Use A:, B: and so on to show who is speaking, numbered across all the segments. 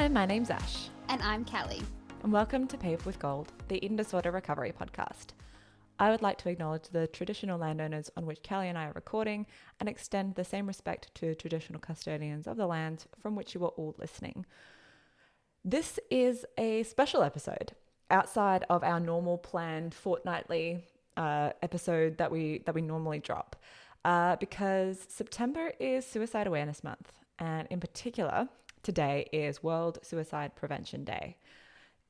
A: Hi, my name's Ash.
B: And I'm Callie.
A: And welcome to Paved with Gold, the eating disorder recovery podcast. I would like to acknowledge the traditional landowners on which Callie and I are recording and extend the same respect to traditional custodians of the lands from which you are all listening. This is a special episode outside of our normal planned fortnightly episode that we normally drop because September is Suicide Awareness Month, and in particular, today is World Suicide Prevention Day.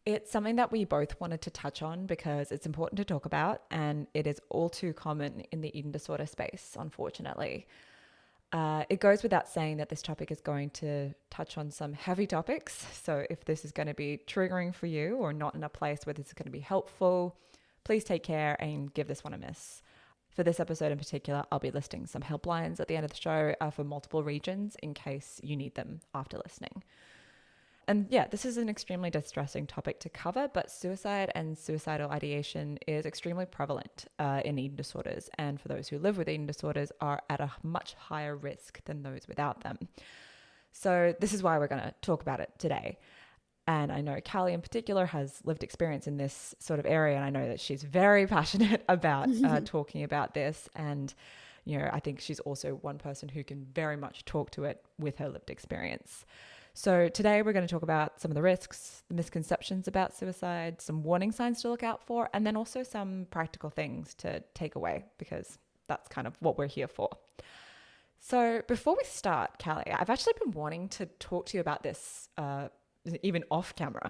A: It's something that we both wanted to touch on because it's important to talk about, and it is all too common in the eating disorder space, unfortunately. It goes without saying that this topic is going to touch on some heavy topics. So if this is going to be triggering for you or not in a place where this is going to be helpful, please take care and give this one a miss. For this episode in particular, I'll be listing some helplines at the end of the show for multiple regions in case you need them after listening. And yeah, this is an extremely distressing topic to cover, but suicide and suicidal ideation is extremely prevalent in eating disorders. And for those who live with eating disorders are at a much higher risk than those without them. So this is why we're going to talk about it today. And I know Callie in particular has lived experience in this sort of area. And I know that she's very passionate about talking about this. And, you know, I think she's also one person who can very much talk to it with her lived experience. So today we're going to talk about some of the risks, the misconceptions about suicide, some warning signs to look out for, and then also some practical things to take away because that's kind of what we're here for. So before we start, Callie, I've actually been wanting to talk to you about this even off camera.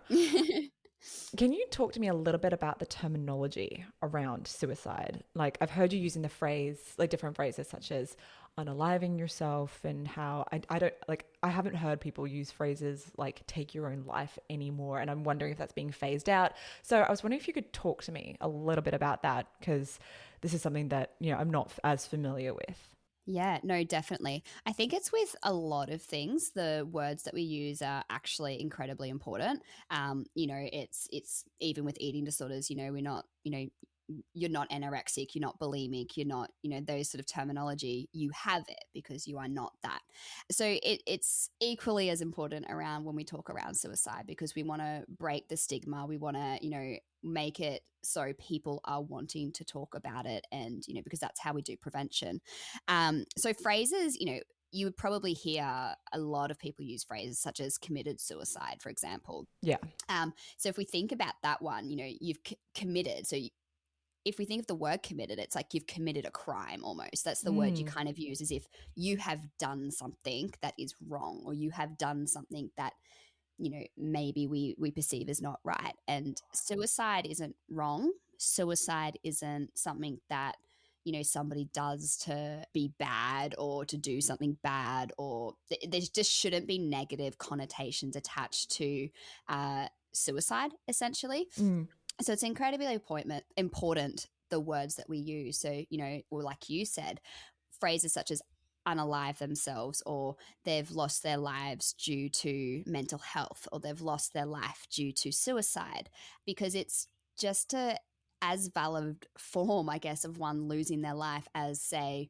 A: Can you talk to me a little bit about the terminology around suicide? Like I've heard you using the phrase, like different phrases such as unaliving yourself, and how I haven't heard people use phrases like take your own life anymore. And I'm wondering if that's being phased out. So I was wondering if you could talk to me a little bit about that, because this is something that, you know, I'm not as familiar with.
B: Yeah, no, definitely. I think it's with a lot of things. The words that we use are actually incredibly important. It's even with eating disorders, we're not, you're not anorexic, you're not bulimic, you're not, those sort of terminology. You have it because you are not that. So it's equally as important around when we talk around suicide, because we want to break the stigma. We want to, make it so people are wanting to talk about it, and, because that's how we do prevention. So phrases, you would probably hear a lot of people use phrases such as committed suicide, for example.
A: Yeah.
B: So if we think about that one, you've committed. So if we think of the word committed, it's like you've committed a crime almost. That's the word you kind of use, as if you have done something that is wrong, or you have done something that, maybe we perceive as not right. And suicide isn't wrong. Suicide isn't something that, somebody does to be bad or to do something bad, or there just shouldn't be negative connotations attached to suicide, essentially. So it's incredibly important, the words that we use. So, or like you said, phrases such as unalive themselves, or they've lost their lives due to mental health, or they've lost their life due to suicide, because it's just as valid form, I guess, of one losing their life as, say,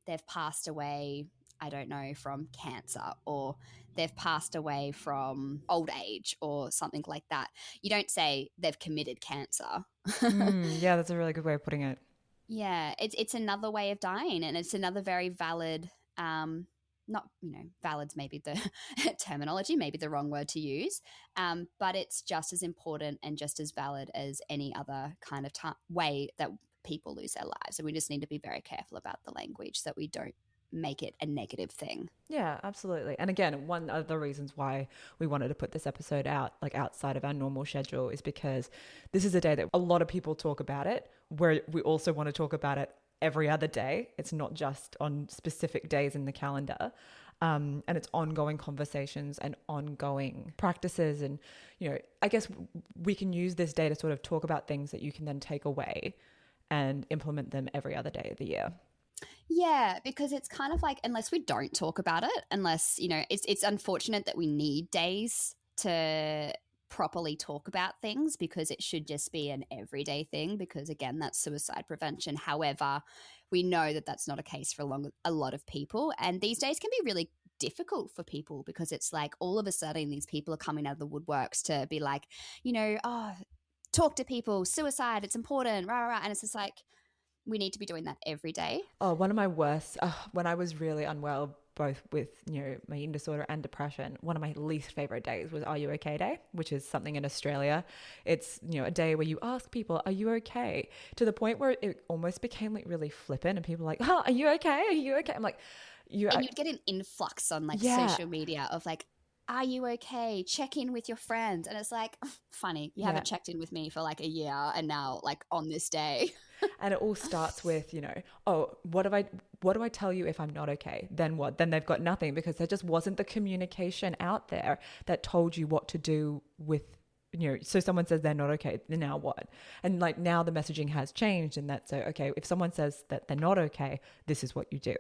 B: they've passed away, I don't know, from cancer, or they've passed away from old age or something like that. You don't say they've committed cancer.
A: Yeah, that's a really good way of putting it.
B: Yeah, it's another way of dying, and it's another very valid, not, valid's maybe the terminology, maybe the wrong word to use, but it's just as important and just as valid as any other kind of way that people lose their lives. And we just need to be very careful about the language so that we don't make it a negative thing.
A: Yeah, absolutely. And again, one of the reasons why we wanted to put this episode out, like outside of our normal schedule, is because this is a day that a lot of people talk about it, where we also want to talk about it every other day. It's not just on specific days in the calendar. And it's ongoing conversations and ongoing practices. And, I guess we can use this day to sort of talk about things that you can then take away and implement them every other day of the year.
B: Yeah, because it's kind of like, unless we don't talk about it, unless, it's unfortunate that we need days to properly talk about things, because it should just be an everyday thing, because again, that's suicide prevention. However, we know that that's not a case for a lot of people, and these days can be really difficult for people, because it's like all of a sudden these people are coming out of the woodworks to be like, oh, talk to people, suicide, it's important, rah, rah, rah. And it's just like, we need to be doing that every day.
A: Oh, one of my worst, when I was really unwell, both with, my eating disorder and depression, one of my least favorite days was Are You Okay Day, which is something in Australia. It's, a day where you ask people, are you okay? To the point where it almost became like really flippant, and people are like, oh, are you okay? Are you okay? I'm like,
B: and you'd get an influx on like
A: Yeah.
B: social media of like, are you okay? Check in with your friends. And it's like, funny, you haven't checked in with me for like a year, and now like on this day.
A: And it all starts with, oh, what do I tell you if I'm not okay? Then what? Then they've got nothing, because there just wasn't the communication out there that told you what to do with, so someone says they're not okay, then now what? And like now the messaging has changed, and that's okay, if someone says that they're not okay, this is what you do.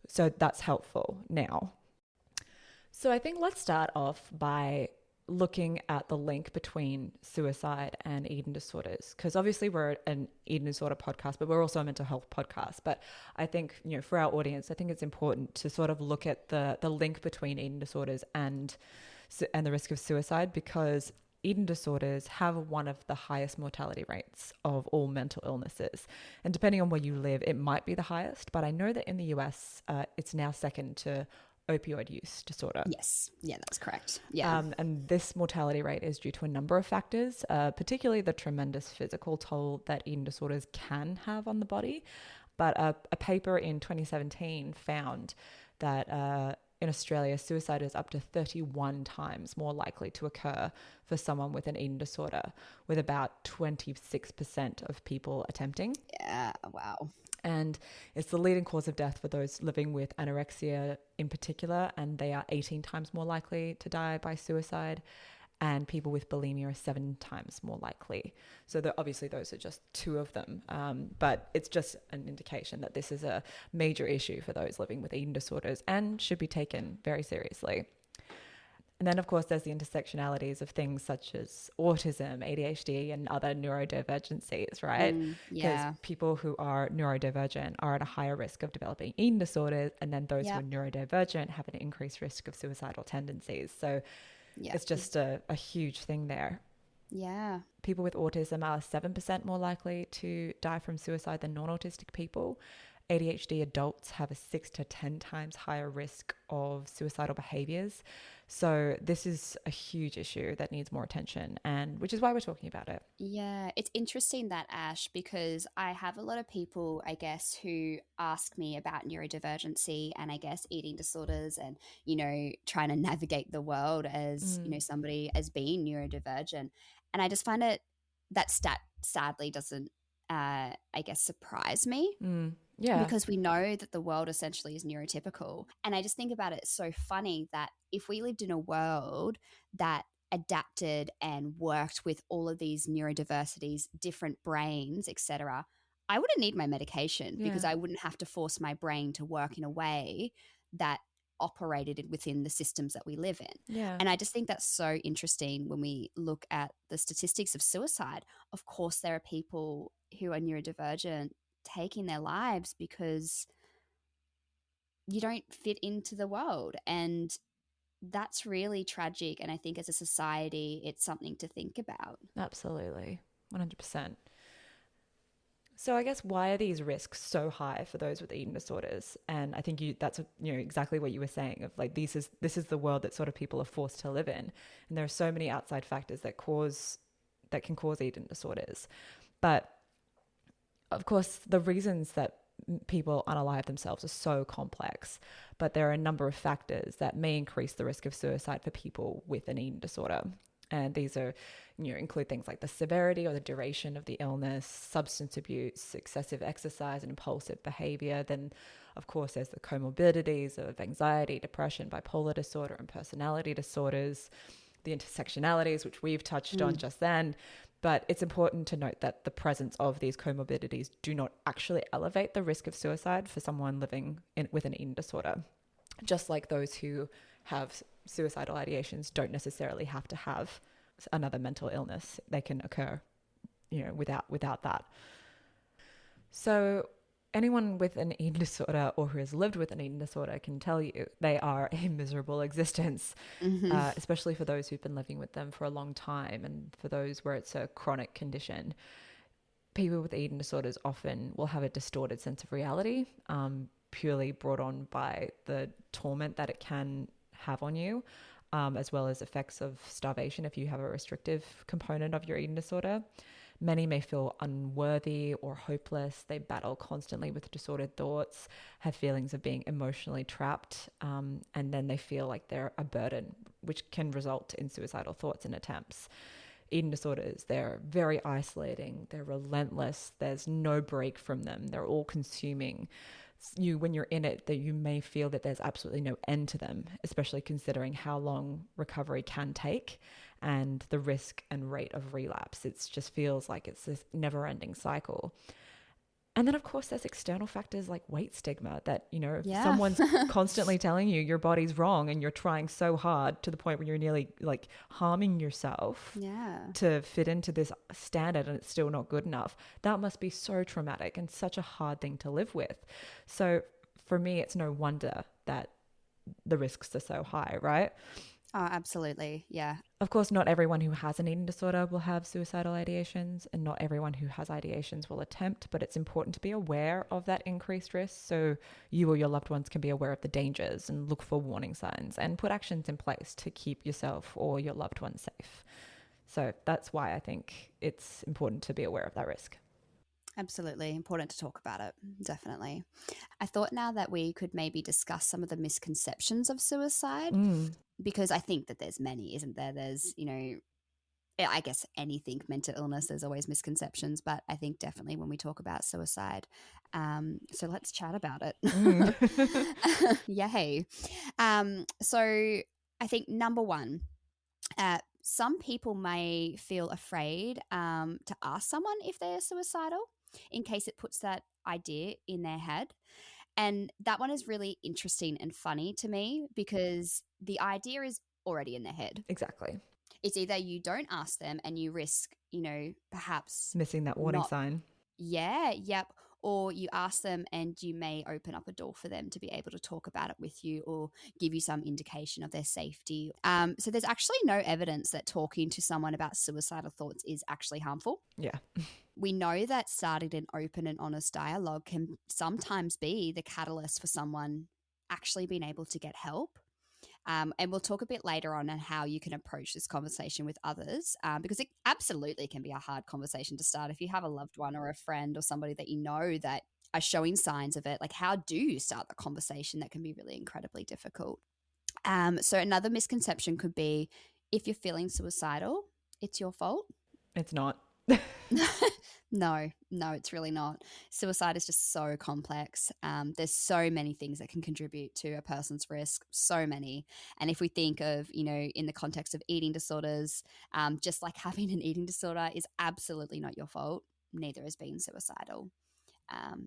A: So that's helpful now. So I think let's start off by looking at the link between suicide and eating disorders, because obviously we're an eating disorder podcast, but we're also a mental health podcast. But I think, for our audience, I think it's important to sort of look at the link between eating disorders and the risk of suicide, because eating disorders have one of the highest mortality rates of all mental illnesses. And depending on where you live, it might be the highest, but I know that in the US, it's now second to opioid use disorder.
B: Yes. Yeah, that's correct. Yeah.
A: And this mortality rate is due to a number of factors, particularly the tremendous physical toll that eating disorders can have on the body. But a paper in 2017 found that in Australia, suicide is up to 31 times more likely to occur for someone with an eating disorder, with about 26% of people attempting.
B: Yeah, wow.
A: And it's the leading cause of death for those living with anorexia in particular, and they are 18 times more likely to die by suicide. And people with bulimia are 7 times more likely. So obviously those are just two of them. But it's just an indication that this is a major issue for those living with eating disorders and should be taken very seriously. And then, of course, there's the intersectionalities of things such as autism, ADHD, and other neurodivergencies, right? Because people who are neurodivergent are at a higher risk of developing eating disorders, and then those who are neurodivergent have an increased risk of suicidal tendencies. So it's just a huge thing there.
B: Yeah.
A: People with autism are 7% more likely to die from suicide than non-autistic people. ADHD adults have a 6 to 10 times higher risk of suicidal behaviors. So this is a huge issue that needs more attention, and which is why we're talking about it.
B: Yeah, it's interesting that, Ash, because I have a lot of people, I guess, who ask me about neurodivergency and I guess eating disorders and, trying to navigate the world as, somebody as being neurodivergent. And I just find it, that stat sadly doesn't, I guess, surprise me.
A: Yeah.
B: Because we know that the world essentially is neurotypical. And I just think about it, it's so funny that if we lived in a world that adapted and worked with all of these neurodiversities, different brains, etc., I wouldn't need my medication because I wouldn't have to force my brain to work in a way that operated within the systems that we live in.
A: Yeah.
B: And I just think that's so interesting when we look at the statistics of suicide. Of course, there are people who are neurodivergent taking their lives because you don't fit into the world, and that's really tragic. And I think as a society it's something to think about.
A: Absolutely. 100%. So I guess, why are these risks so high for those with eating disorders? And I think that's exactly what you were saying, of like this is the world that sort of people are forced to live in, and there are so many outside factors that can cause eating disorders. But of course, the reasons that people unalive themselves are so complex, but there are a number of factors that may increase the risk of suicide for people with an eating disorder. And these are, include things like the severity or the duration of the illness, substance abuse, excessive exercise, and impulsive behavior. Then, of course, there's the comorbidities of anxiety, depression, bipolar disorder, and personality disorders, the intersectionalities, which we've touched on just then. But it's important to note that the presence of these comorbidities do not actually elevate the risk of suicide for someone living with an eating disorder. Just like those who have suicidal ideations don't necessarily have to have another mental illness. They can occur, without that. So anyone with an eating disorder or who has lived with an eating disorder can tell you they are a miserable existence,
B: Mm-hmm.
A: especially for those who've been living with them for a long time and for those where it's a chronic condition. People with eating disorders often will have a distorted sense of reality, purely brought on by the torment that it can have on you, as well as effects of starvation if you have a restrictive component of your eating disorder. Many may feel unworthy or hopeless. They battle constantly with disordered thoughts, have feelings of being emotionally trapped, and then they feel like they're a burden, which can result in suicidal thoughts and attempts. Eating disorders, they're very isolating, they're relentless, there's no break from them, they're all consuming. You, when you're in it, that you may feel that there's absolutely no end to them, especially considering how long recovery can take and the risk and rate of relapse. It just feels like it's this never-ending cycle. And then, of course, there's external factors like weight stigma that, if
B: Yeah.
A: someone's constantly telling you your body's wrong and you're trying so hard to the point where you're nearly like harming yourself
B: Yeah.
A: to fit into this standard and it's still not good enough, that must be so traumatic and such a hard thing to live with. So for me, it's no wonder that the risks are so high, right?
B: Oh, absolutely. Yeah.
A: Of course, not everyone who has an eating disorder will have suicidal ideations, and not everyone who has ideations will attempt, but it's important to be aware of that increased risk so you or your loved ones can be aware of the dangers and look for warning signs and put actions in place to keep yourself or your loved ones safe. So that's why I think it's important to be aware of that risk.
B: Absolutely. Important to talk about it. Definitely. I thought now that we could maybe discuss some of the misconceptions of suicide, because I think that there's many, isn't there? There's, I guess anything mental illness, there's always misconceptions, but I think definitely when we talk about suicide. So let's chat about it. Yay. So I think number one, some people may feel afraid to ask someone if they're suicidal in case it puts that idea in their head. And that one is really interesting and funny to me because the idea is already in their head.
A: Exactly.
B: It's either you don't ask them and you risk, perhaps
A: Missing that warning sign.
B: Yeah, yep. Or you ask them and you may open up a door for them to be able to talk about it with you or give you some indication of their safety. So there's actually no evidence that talking to someone about suicidal thoughts is actually harmful.
A: Yeah.
B: We know that starting an open and honest dialogue can sometimes be the catalyst for someone actually being able to get help. And we'll talk a bit later on how you can approach this conversation with others because it absolutely can be a hard conversation to start. If you have a loved one or a friend or somebody that you know that are showing signs of it, like how do you start the conversation? That can be really incredibly difficult. So another misconception could be if you're feeling suicidal, it's your fault.
A: It's not.
B: No, it's really not. Suicide is just so complex. There's so many things that can contribute to a person's risk, so many. And if we think of, in the context of eating disorders, just like having an eating disorder is absolutely not your fault. Neither is being suicidal.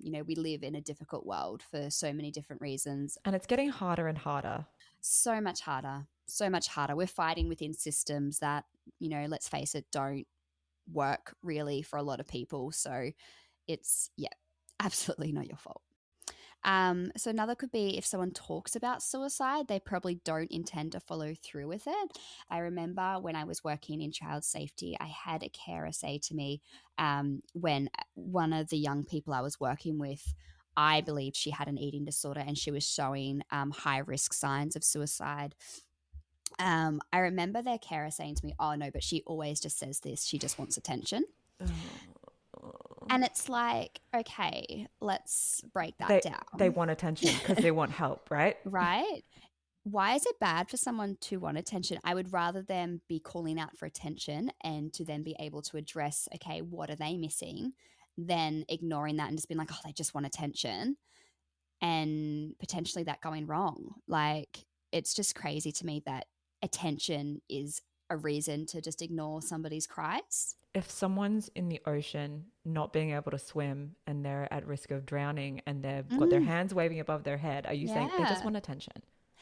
B: We live in a difficult world for so many different reasons.
A: And it's getting harder and harder.
B: So much harder. So much harder. We're fighting within systems that, let's face it, don't work really for a lot of people. So it's, absolutely not your fault. So another could be if someone talks about suicide, they probably don't intend to follow through with it. I remember when I was working in child safety, I had a carer say to me when one of the young people I was working with, I believed she had an eating disorder and she was showing high risk signs of suicide. I remember their carer saying to me, "Oh no, but she always just says this. She just wants attention." And it's like, okay, let's break that down.
A: They want attention because they want help, right?
B: Right? Why is it bad for someone to want attention? I would rather them be calling out for attention and to then be able to address, okay, what are they missing, than ignoring that and just being like, oh, they just want attention, and potentially that going wrong. Like, it's just crazy to me that attention is a reason to just ignore somebody's cries.
A: If someone's in the ocean not being able to swim and they're at risk of drowning and they've got their hands waving above their head, are you saying they just want attention?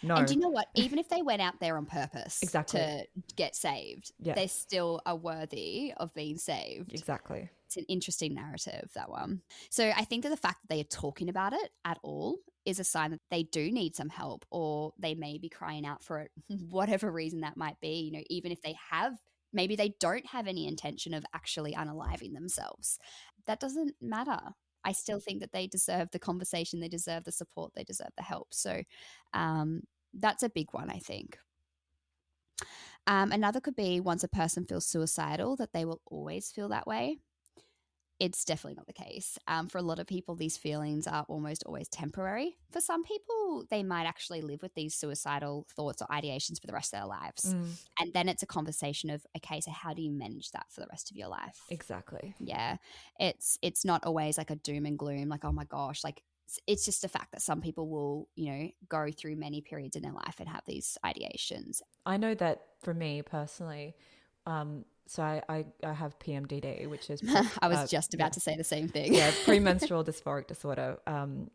A: No.
B: And do you know what? Even if they went out there on purpose
A: Exactly.
B: to get saved, they still are worthy of being saved.
A: Exactly.
B: It's an interesting narrative, that one. So I think that the fact that they are talking about it at all is a sign that they do need some help, or they may be crying out for it, whatever reason that might be. You know, even if they have, maybe they don't have any intention of actually unaliving themselves. That doesn't matter. I still think that they deserve the conversation, they deserve the support, they deserve the help. So that's a big one, I think. Another could be, once a person feels suicidal, that they will always feel that way. It's definitely not the case. For a lot of people, these feelings are almost always temporary. For some people, they might actually live with these suicidal thoughts or ideations for the rest of their lives. And then it's a conversation of, okay, so how do you manage that for the rest of your life?
A: Exactly.
B: Yeah. It's not always like a doom and gloom, like, oh my gosh, like, it's just a fact that some people will, you know, go through many periods in their life and have these ideations.
A: I know that for me personally, so I have PMDD, which is
B: I was just about to say the same thing.
A: Yeah, premenstrual dysphoric disorder,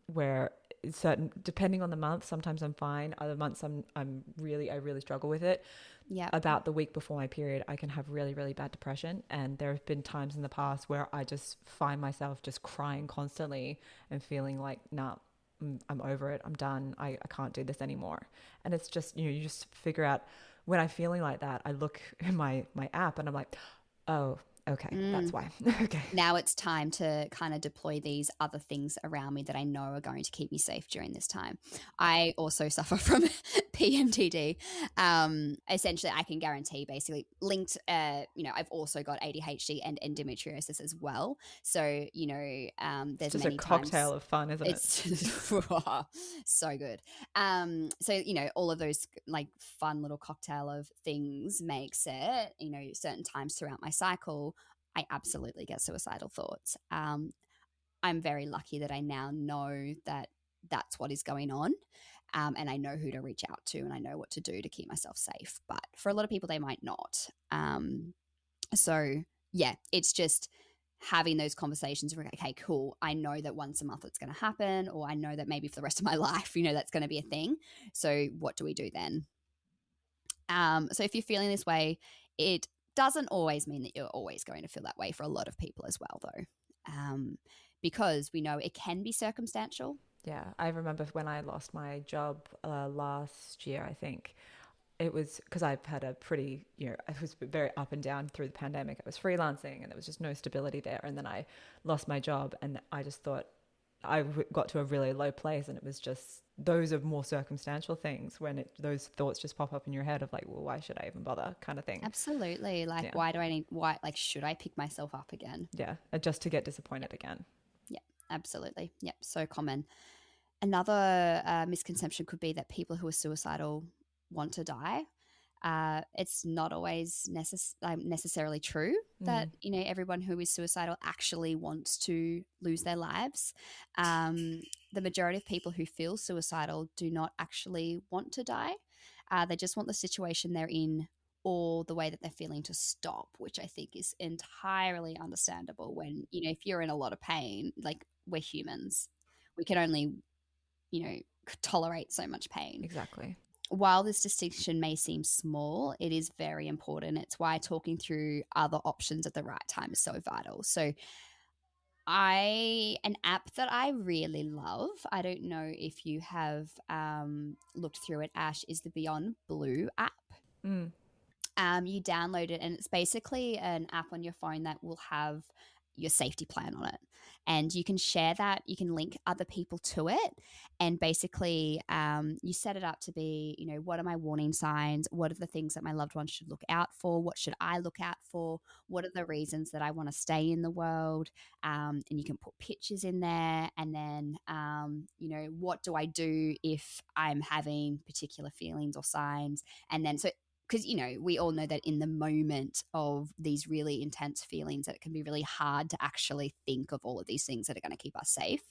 A: where certain, depending on the month, sometimes I'm fine. Other months I really struggle with it.
B: Yeah.
A: About the week before my period, I can have really, really bad depression. And there have been times in the past where I just find myself just crying constantly and feeling like, nah, I'm over it. I'm done. I can't do this anymore. And it's just, you just figure out, when I'm feeling like that, I look in my app and I'm like, oh, okay, that's why. Okay.
B: Now it's time to kind of deploy these other things around me that I know are going to keep me safe during this time. I also suffer from PMDD. Essentially, I can guarantee, basically linked, I've also got ADHD and endometriosis as well. So, there's
A: just
B: many
A: a cocktail
B: times,
A: of fun, isn't it?
B: it's so good. So, all of those like fun little cocktail of things makes it, certain times throughout my cycle, I absolutely get suicidal thoughts. I'm very lucky that I now know that that's what is going on. And I know who to reach out to, and I know what to do to keep myself safe. But for a lot of people, they might not. So yeah, it's just having those conversations where, okay, cool, I know that once a month it's going to happen, or I know that maybe for the rest of my life, that's going to be a thing. So what do we do then? So if you're feeling this way, it doesn't always mean that you're always going to feel that way. For a lot of people as well, though, because we know it can be circumstantial.
A: Yeah, I remember when I lost my job last year, I think. It was because I've had a pretty, it was very up and down through the pandemic. I was freelancing and there was just no stability there. And then I lost my job and I just thought got to a really low place. And it was just, those are more circumstantial things when those thoughts just pop up in your head of like, well, why should I even bother, kind of thing.
B: Absolutely. Like, should I pick myself up again?
A: Yeah. Just to get disappointed again.
B: Yeah, absolutely. Yep. So common. Another misconception could be that people who are suicidal want to die. It's not always necessarily true that everyone who is suicidal actually wants to lose their lives. The majority of people who feel suicidal do not actually want to die. They just want the situation they're in or the way that they're feeling to stop, which I think is entirely understandable. When if you're in a lot of pain, like, we're humans, we can only tolerate so much pain.
A: Exactly.
B: While this distinction may seem small, it is very important. It's why talking through other options at the right time is so vital. So an app that I really love, I don't know if you have looked through it, Ash, is the Beyond Blue app. You download it and it's basically an app on your phone that will have your safety plan on it, and you can share that, you can link other people to it, and basically you set it up to be, what are my warning signs, what are the things that my loved ones should look out for, what should I look out for, what are the reasons that I want to stay in the world, and you can put pictures in there, and then what do I do if I'm having particular feelings or signs, and then because we all know that in the moment of these really intense feelings that it can be really hard to actually think of all of these things that are going to keep us safe.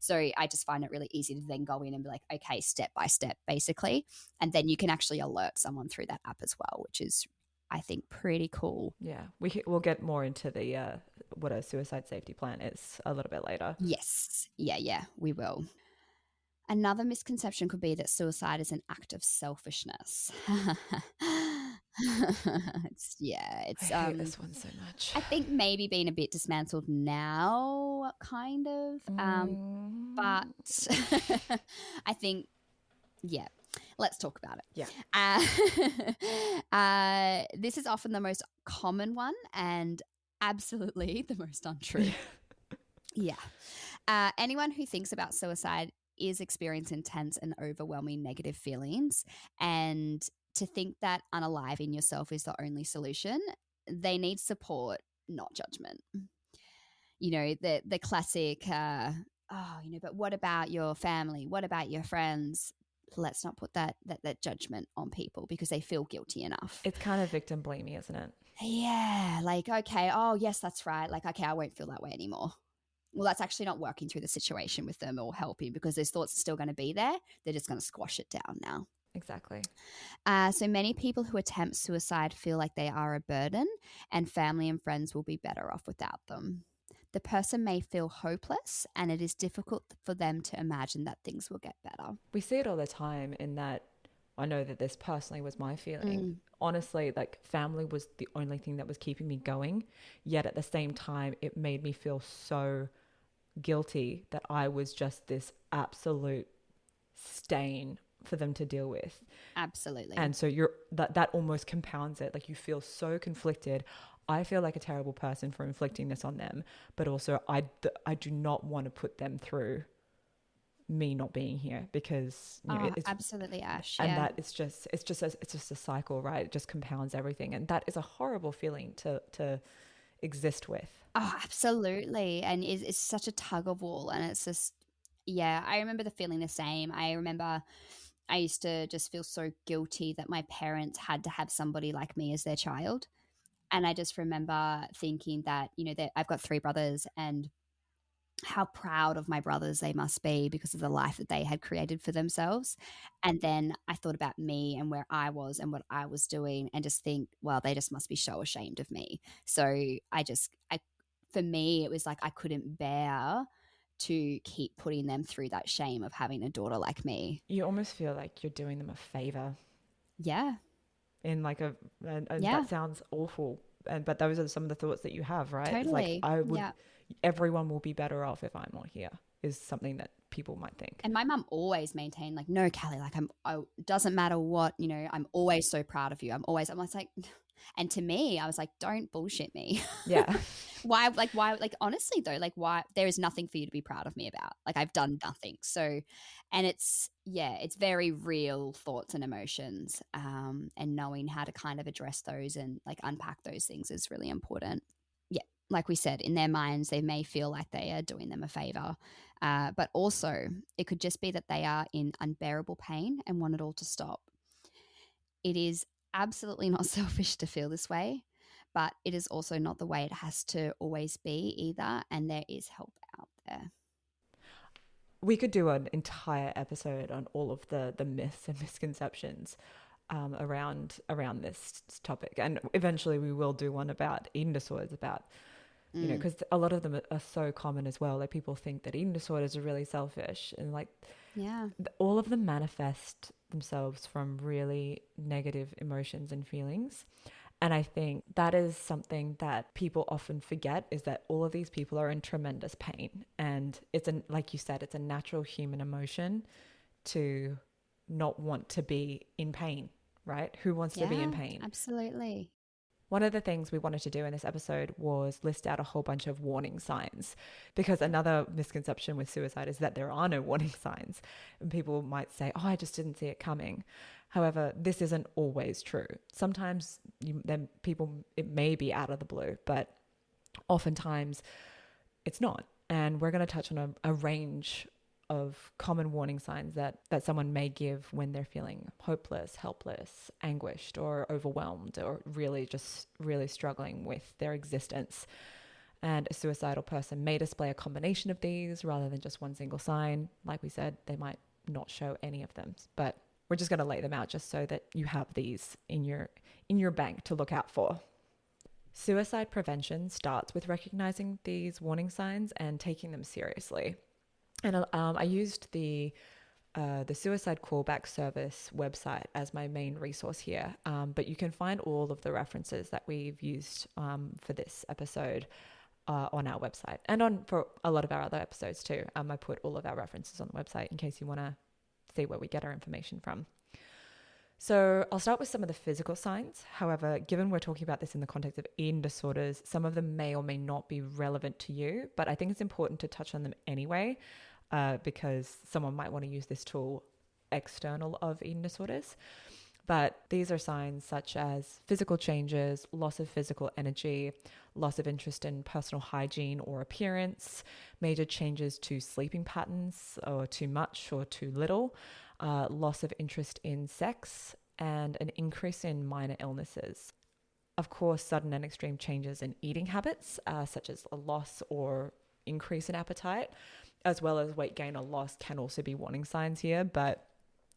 B: So I just find it really easy to then go in and be like, okay, step by step, basically, and then you can actually alert someone through that app as well, which is, I think, pretty cool.
A: Yeah, we'll get more into the what a suicide safety plan is a little bit later.
B: Yes, yeah, we will. Another misconception could be that suicide is an act of selfishness. It's
A: I hate this one so much.
B: I think maybe being a bit dismantled now, kind of. But I think, yeah, let's talk about it.
A: Yeah.
B: This is often the most common one and absolutely the most untrue. Yeah. Anyone who thinks about suicide is experiencing intense and overwhelming negative feelings. And to think that unaliving yourself is the only solution, they need support, not judgment. You know, the classic, but what about your family? What about your friends? Let's not put that judgment on people because they feel guilty enough.
A: It's kind of victim blaming, isn't it?
B: Yeah, like, okay, oh, yes, that's right. Like, okay, I won't feel that way anymore. Well, that's actually not working through the situation with them or helping because those thoughts are still going to be there. They're just going to squash it down now.
A: Exactly.
B: So many people who attempt suicide feel like they are a burden and family and friends will be better off without them. The person may feel hopeless and it is difficult for them to imagine that things will get better.
A: We see it all the time in that I know that this personally was my feeling. Honestly, like family was the only thing that was keeping me going. Yet at the same time, it made me feel so guilty that I was just this absolute stain for them to deal with.
B: Absolutely.
A: And so that almost compounds it. Like you feel so conflicted. I feel like a terrible person for inflicting this on them, but also I do not want to put them through me not being here because it's
B: absolutely, Ash.
A: and
B: Yeah.
A: that it's just a cycle, right? It just compounds everything, and that is a horrible feeling to exist with.
B: Oh, absolutely. And it's such a tug of war. And it's just, yeah, I remember the feeling the same. I remember I used to just feel so guilty that my parents had to have somebody like me as their child. And I just remember thinking that, that I've got 3 brothers and how proud of my brothers they must be because of the life that they had created for themselves. And then I thought about me and where I was and what I was doing and just think, well, they just must be so ashamed of me. So for me, it was like I couldn't bear to keep putting them through that shame of having a daughter like me.
A: You almost feel like you're doing them a favor.
B: Yeah.
A: In like and
B: Yeah.
A: that sounds awful. But those are some of the thoughts that you have, right?
B: Totally.
A: It's like everyone will be better off if I'm not here is something that people might think.
B: And my mum always maintained like, no, Callie, like doesn't matter what, I'm always so proud of you. I'm like, and to me, I was like, don't bullshit me.
A: Yeah.
B: Why, honestly though, like why there is nothing for you to be proud of me about. Like I've done nothing. So, and it's very real thoughts and emotions. And knowing how to kind of address those and like unpack those things is really important. Yeah. Like we said, in their minds, they may feel like they are doing them a favor. But also it could just be that they are in unbearable pain and want it all to stop. It is absolutely not selfish to feel this way, but it is also not the way it has to always be either. And there is help out there.
A: We could do an entire episode on all of the myths and misconceptions around this topic. And eventually we will do one about eating disorders, about because a lot of them are so common as well. Like people think that eating disorders are really selfish, and like all of them manifest themselves from really negative emotions and feelings. And I think that is something that people often forget, is that all of these people are in tremendous pain, and like you said, it's a natural human emotion to not want to be in pain, right? Who wants to be in pain?
B: Absolutely.
A: One of the things we wanted to do in this episode was list out a whole bunch of warning signs, because another misconception with suicide is that there are no warning signs. And people might say, oh, I just didn't see it coming. However, this isn't always true. Sometimes it may be out of the blue, but oftentimes it's not. And we're going to touch on a range of common warning signs that someone may give when they're feeling hopeless, helpless, anguished, or overwhelmed, or really struggling with their existence. And a suicidal person may display a combination of these rather than just one single sign. Like we said, they might not show any of them, but we're just going to lay them out just so that you have these in your bank to look out for. Suicide prevention starts with recognizing these warning signs and taking them seriously. And I used the the Suicide Callback Service website as my main resource here. But you can find all of the references that we've used for this episode on our website, and for a lot of our other episodes too. I put all of our references on the website in case you want to see where we get our information from. So I'll start with some of the physical signs. However, given we're talking about this in the context of eating disorders, some of them may or may not be relevant to you, but I think it's important to touch on them anyway, because someone might want to use this tool external of eating disorders. But these are signs such as physical changes, loss of physical energy, loss of interest in personal hygiene or appearance, major changes to sleeping patterns, or too much or too little, loss of interest in sex, and an increase in minor illnesses. Of course, sudden and extreme changes in eating habits, such as a loss or increase in appetite, as well as weight gain or loss, can also be warning signs here, but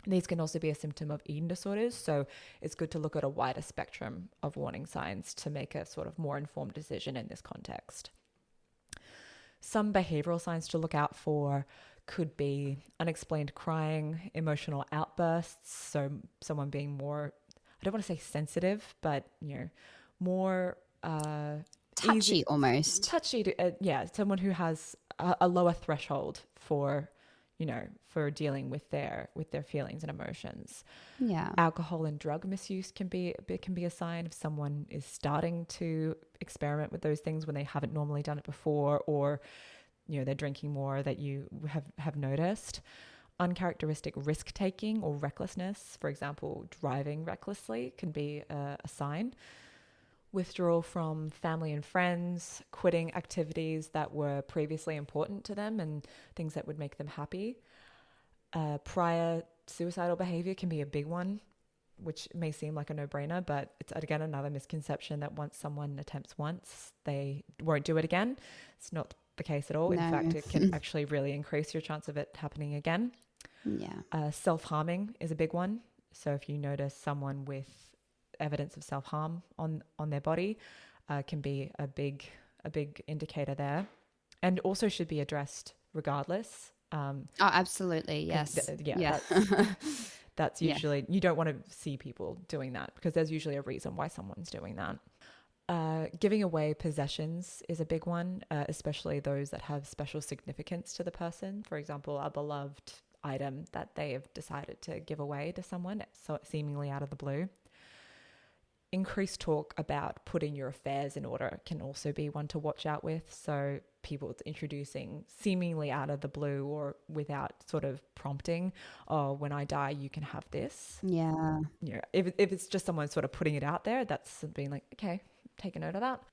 A: these can also be a symptom of eating disorders. So it's good to look at a wider spectrum of warning signs to make a sort of more informed decision in this context. Some behavioral signs to look out for could be unexplained crying, emotional outbursts. So someone being more, I don't want to say sensitive, but, more
B: touchy almost.
A: Touchy, someone who has a lower threshold for dealing with their feelings and emotions.
B: Yeah.
A: Alcohol and drug misuse can be a sign if someone is starting to experiment with those things when they haven't normally done it before, or they're drinking more that you have noticed. Uncharacteristic risk taking or recklessness, for example, driving recklessly, can be a sign. Withdrawal from family and friends, quitting activities that were previously important to them and things that would make them happy. Prior suicidal behavior can be a big one, which may seem like a no-brainer, but it's again another misconception that once someone attempts once, they won't do it again. It's not the case at all.
B: No.
A: In fact, it can actually really increase your chance of it happening again.
B: Yeah.
A: Self-harming is a big one. So if you notice someone with evidence of self-harm on their body, can be a big indicator there, and also should be addressed regardless.
B: Oh, absolutely. Yes.
A: That's usually, you don't want to see people doing that because there's usually a reason why someone's doing that. Giving away possessions is a big one, especially those that have special significance to the person. For example, a beloved item that they have decided to give away to someone, so seemingly out of the blue. Increased talk about putting your affairs in order can also be one to watch out with. So people introducing seemingly out of the blue or without sort of prompting, oh, when I die, you can have this.
B: Yeah.
A: If it's just someone sort of putting it out there, that's being like, okay, take a note of that.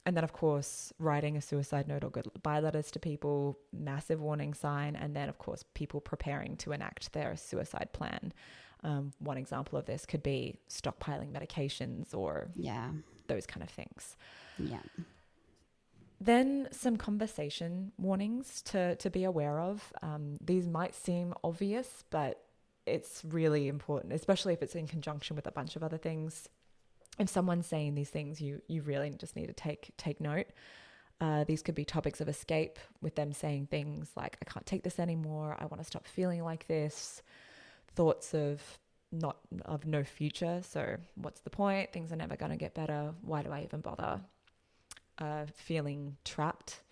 A: And then, of course, writing a suicide note or goodbye letters to people, massive warning sign. And then, of course, people preparing to enact their suicide plan. One example of this could be stockpiling medications or those kind of things.
B: Yeah.
A: Then some conversation warnings to be aware of. These might seem obvious, but it's really important, especially if it's in conjunction with a bunch of other things. If someone's saying these things, you really just need to take note. These could be topics of escape, with them saying things like, I can't take this anymore, I want to stop feeling like this. Thoughts of no future. So what's the point? Things are never going to get better. Why do I even bother? Feeling trapped.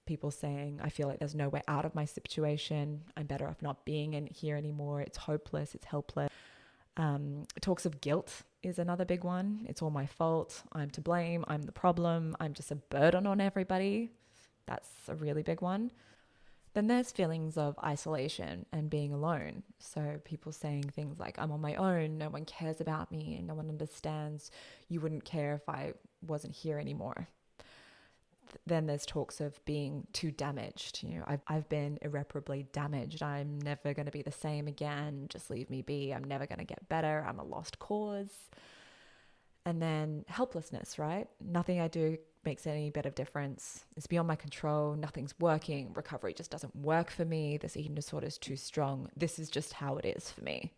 A: People saying, I feel like there's no way out of my situation. I'm better off not being in here anymore. It's hopeless. It's helpless. Talks of guilt is another big one. It's all my fault. I'm to blame. I'm the problem. I'm just a burden on everybody. That's a really big one. Then there's feelings of isolation and being alone. So people saying things like, I'm on my own, no one cares about me, and no one understands. You wouldn't care if I wasn't here anymore. Then there's talks of being too damaged. I've been irreparably damaged. I'm never going to be the same again. Just leave me be. I'm never going to get better. I'm a lost cause. And then helplessness, right? Nothing I do makes any bit of difference. It's beyond my control. Nothing's working. Recovery just doesn't work for me. This eating disorder is too strong. This is just how it is for me.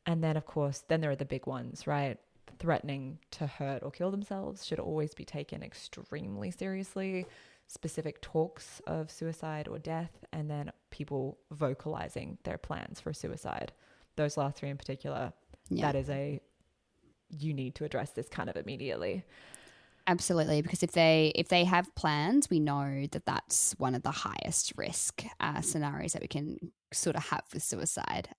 A: And then, of course, then there are the big ones, right? Threatening to hurt or kill themselves should always be taken extremely seriously. specific talks of suicide or death, and then people vocalizing their plans for suicide. Those last three in particular,
B: Yeah.
A: that is you need to address this kind of immediately.
B: Absolutely, because if they have plans, we know that that's one of the highest risk scenarios that we can sort of have with suicide.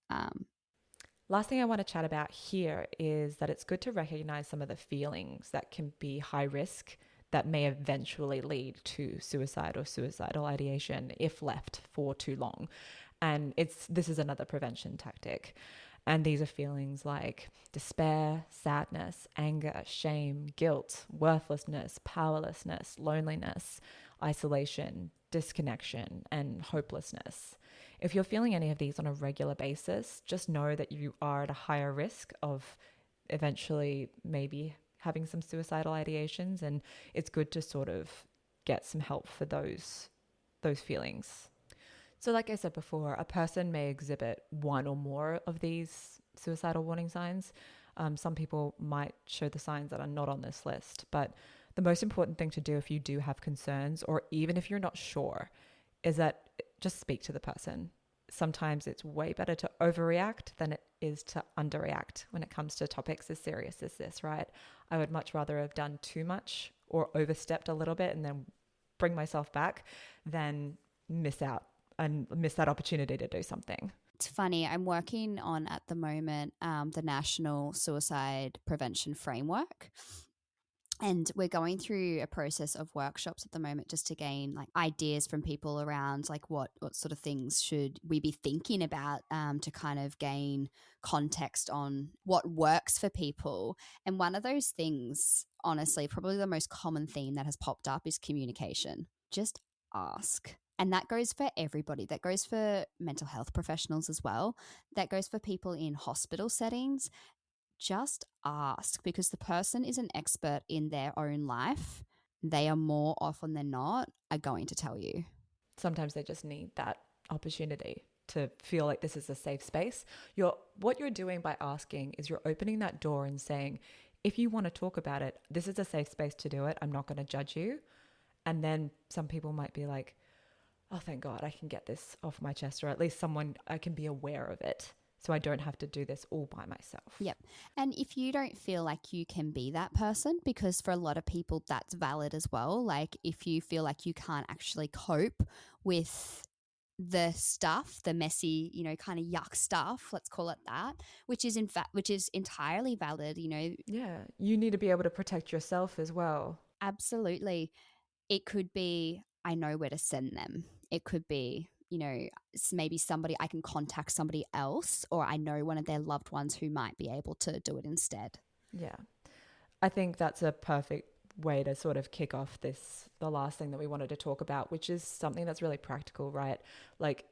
A: Last thing I want to chat about here is that it's good to recognize some of the feelings that can be high risk that may eventually lead to suicide or suicidal ideation if left for too long. And this is another prevention tactic. And these are feelings like despair, sadness, anger, shame, guilt, worthlessness, powerlessness, loneliness, isolation, disconnection, and hopelessness. If you're feeling any of these on a regular basis, just know that you are at a higher risk of eventually maybe having some suicidal ideations, and it's good to sort of get some help for those feelings. So like I said before, a person may exhibit one or more of these suicidal warning signs. Some people might show the signs that are not on this list, but the most important thing to do if you do have concerns, or even if you're not sure, is that just speak to the person. Sometimes it's way better to overreact than it is to underreact when it comes to topics as serious as this, right? I would much rather have done too much or overstepped a little bit and then bring myself back than miss out and miss that opportunity to do something.
B: It's funny, I'm working on at the moment the National Suicide Prevention Framework. And we're going through a process of workshops at the moment just to gain like ideas from people around like what sort of things should we be thinking about to kind of gain context on what works for people. And one of those things, honestly, probably the most common theme that has popped up is communication. Just ask. And that goes for everybody. That goes for mental health professionals as well. That goes for people in hospital settings. Just ask, because the person is an expert in their own life. They are more often than not are going to tell you.
A: Sometimes they just need that opportunity to feel like this is a safe space. What you're doing by asking is you're opening that door and saying, if you want to talk about it, this is a safe space to do it. I'm not going to judge you. And then some people might be like, oh, thank God, I can get this off my chest, or at least I can be aware of it, so I don't have to do this all by myself.
B: Yep. And if you don't feel like you can be that person, because for a lot of people that's valid as well. Like if you feel like you can't actually cope with the stuff, the messy, kind of yuck stuff, let's call it that, which is entirely valid,
A: Yeah, you need to be able to protect yourself as well.
B: Absolutely. It could be, I know where to send them. It could be, maybe somebody, I can contact somebody else, or I know one of their loved ones who might be able to do it instead.
A: Yeah. I think that's a perfect way to sort of kick off the last thing that we wanted to talk about, which is something that's really practical, right? Like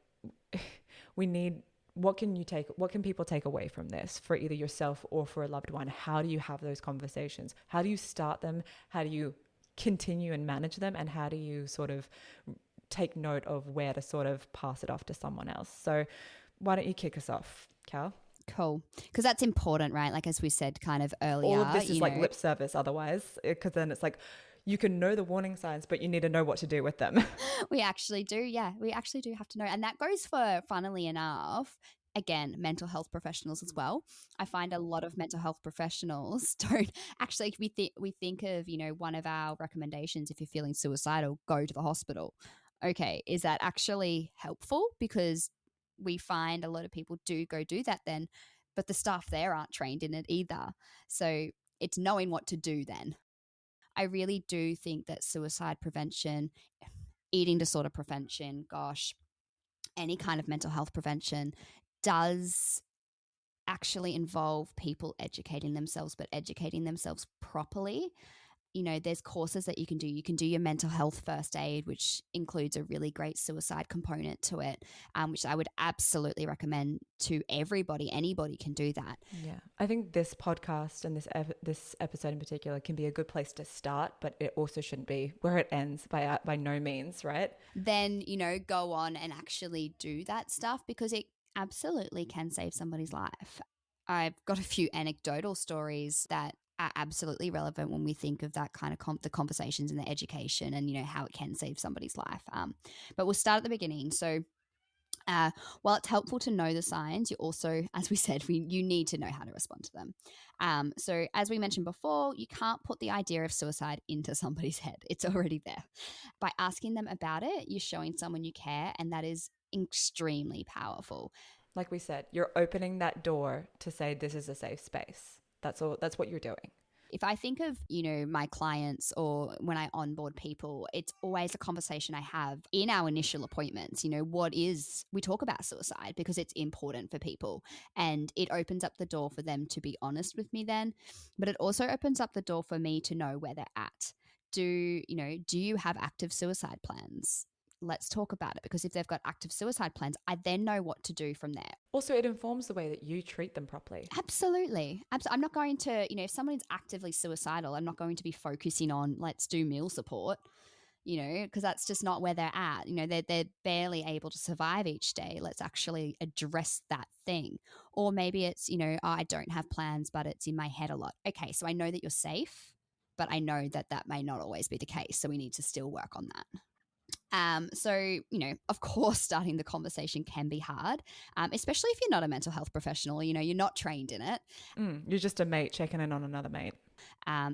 A: what can people take away from this for either yourself or for a loved one? How do you have those conversations? How do you start them? How do you continue and manage them? And how do you sort of take note of where to sort of pass it off to someone else? So why don't you kick us off, Cal?
B: Cool. Because that's important, right? Like as we said kind of earlier.
A: All of this is like lip service otherwise, because then it's like you can know the warning signs, but you need to know what to do with them.
B: We actually do. Yeah, we actually do have to know. And that goes for, funnily enough, again, mental health professionals as well. I find a lot of mental health professionals don't actually, we think of, one of our recommendations, if you're feeling suicidal, go to the hospital. Okay, is that actually helpful? Because we find a lot of people do that then, but the staff there aren't trained in it either. So it's knowing what to do then. I really do think that suicide prevention, eating disorder prevention, gosh, any kind of mental health prevention does actually involve people educating themselves, but educating themselves properly. There's courses that you can do. You can do your mental health first aid, which includes a really great suicide component to it, which I would absolutely recommend to everybody. Anybody can do that.
A: Yeah. I think this podcast and this episode in particular can be a good place to start, but it also shouldn't be where it ends by no means, right?
B: Then, go on and actually do that stuff, because it absolutely can save somebody's life. I've got a few anecdotal stories that are absolutely relevant when we think of that kind of the conversations and the education and, how it can save somebody's life. But we'll start at the beginning. So uh, while it's helpful to know the signs, you also, as we said, you need to know how to respond to them. So, as we mentioned before, you can't put the idea of suicide into somebody's head, it's already there. By asking them about it, you're showing someone you care, and that is extremely powerful.
A: Like we said, you're opening that door to say this is a safe space. That's all. That's what you're doing.
B: If I think of, my clients or when I onboard people, it's always a conversation I have in our initial appointments. We talk about suicide because it's important for people, and it opens up the door for them to be honest with me then, but it also opens up the door for me to know where they're at. Do you have active suicide plans? Let's talk about it, because if they've got active suicide plans, I then know what to do from there.
A: Also, it informs the way that you treat them properly.
B: Absolutely. I'm not going to, if someone's actively suicidal, I'm not going to be focusing on let's do meal support, because that's just not where they're at. They're barely able to survive each day. Let's actually address that thing. Or maybe it's, I don't have plans, but it's in my head a lot. Okay, so I know that you're safe, but I know that that may not always be the case. So we need to still work on that. So, of course, starting the conversation can be hard, especially if you're not a mental health professional, you're not trained in it.
A: You're just a mate checking in on another mate.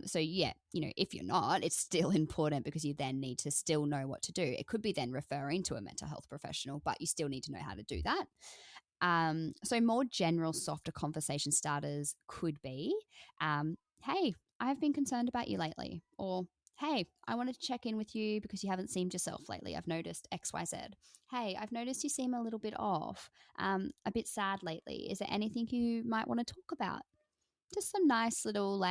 B: So, yeah, if you're not, it's still important because you then need to still know what to do. It could be then referring to a mental health professional, but you still need to know how to do that. So more general, softer conversation starters could be, hey, I've been concerned about you lately, or hey, I wanted to check in with you because you haven't seemed yourself lately. I've noticed XYZ. Hey, I've noticed you seem a little bit off, a bit sad lately. Is there anything you might want to talk about? Just some nice little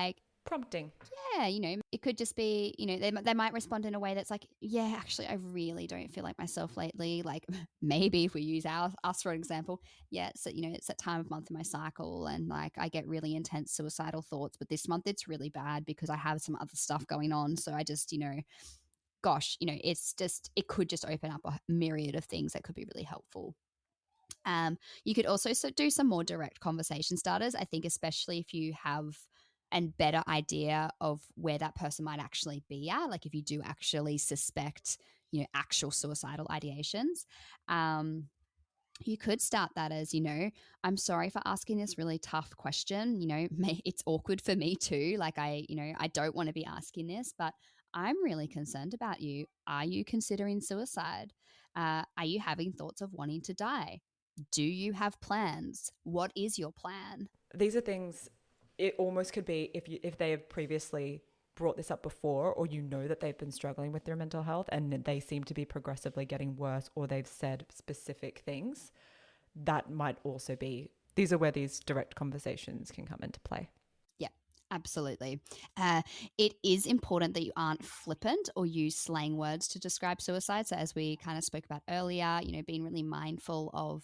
A: Prompting.
B: yeah, it could just be, they might respond in a way that's like, yeah, actually, I really don't feel like myself lately. Like maybe if we use us for example, yeah, so, it's that time of month in my cycle and like I get really intense suicidal thoughts, but this month it's really bad because I have some other stuff going on. So I just, gosh, it could just open up a myriad of things that could be really helpful. You could also do some more direct conversation starters. I think especially if you have a better idea of where that person might actually be at, like if you do actually suspect, actual suicidal ideations. You could start that as, I'm sorry for asking this really tough question. It's awkward for me too. Like I don't want to be asking this, but I'm really concerned about you. Are you considering suicide? Are you having thoughts of wanting to die? Do you have plans? What is your plan?
A: These are things, it almost could be if they have previously brought this up before, or that they've been struggling with their mental health and they seem to be progressively getting worse, or they've said specific things, that might also be, these are where these direct conversations can come into play.
B: Yeah, absolutely. It is important that you aren't flippant or use slang words to describe suicide. So as we kind of spoke about earlier, being really mindful of,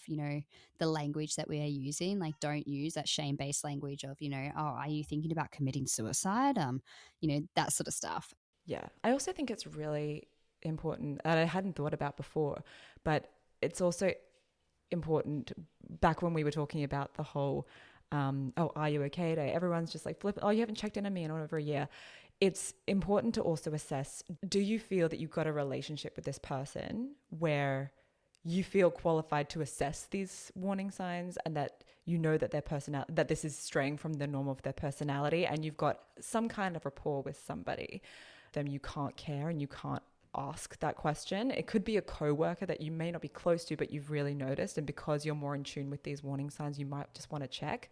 B: the language that we are using. Like don't use that shame-based language of, oh, are you thinking about committing suicide? That sort of stuff.
A: Yeah. I also think it's really important that I hadn't thought about before, but it's also important back when we were talking about the whole oh, are you okay today? Everyone's just like, flip, oh, you haven't checked in on me in over a year. It's important to also assess, do you feel that you've got a relationship with this person where you feel qualified to assess these warning signs, and that that their personality, that this is straying from the norm of their personality, and you've got some kind of rapport with somebody, then you can't care and you can't ask that question. It could be a coworker that you may not be close to, but you've really noticed, and because you're more in tune with these warning signs, you might just want to check.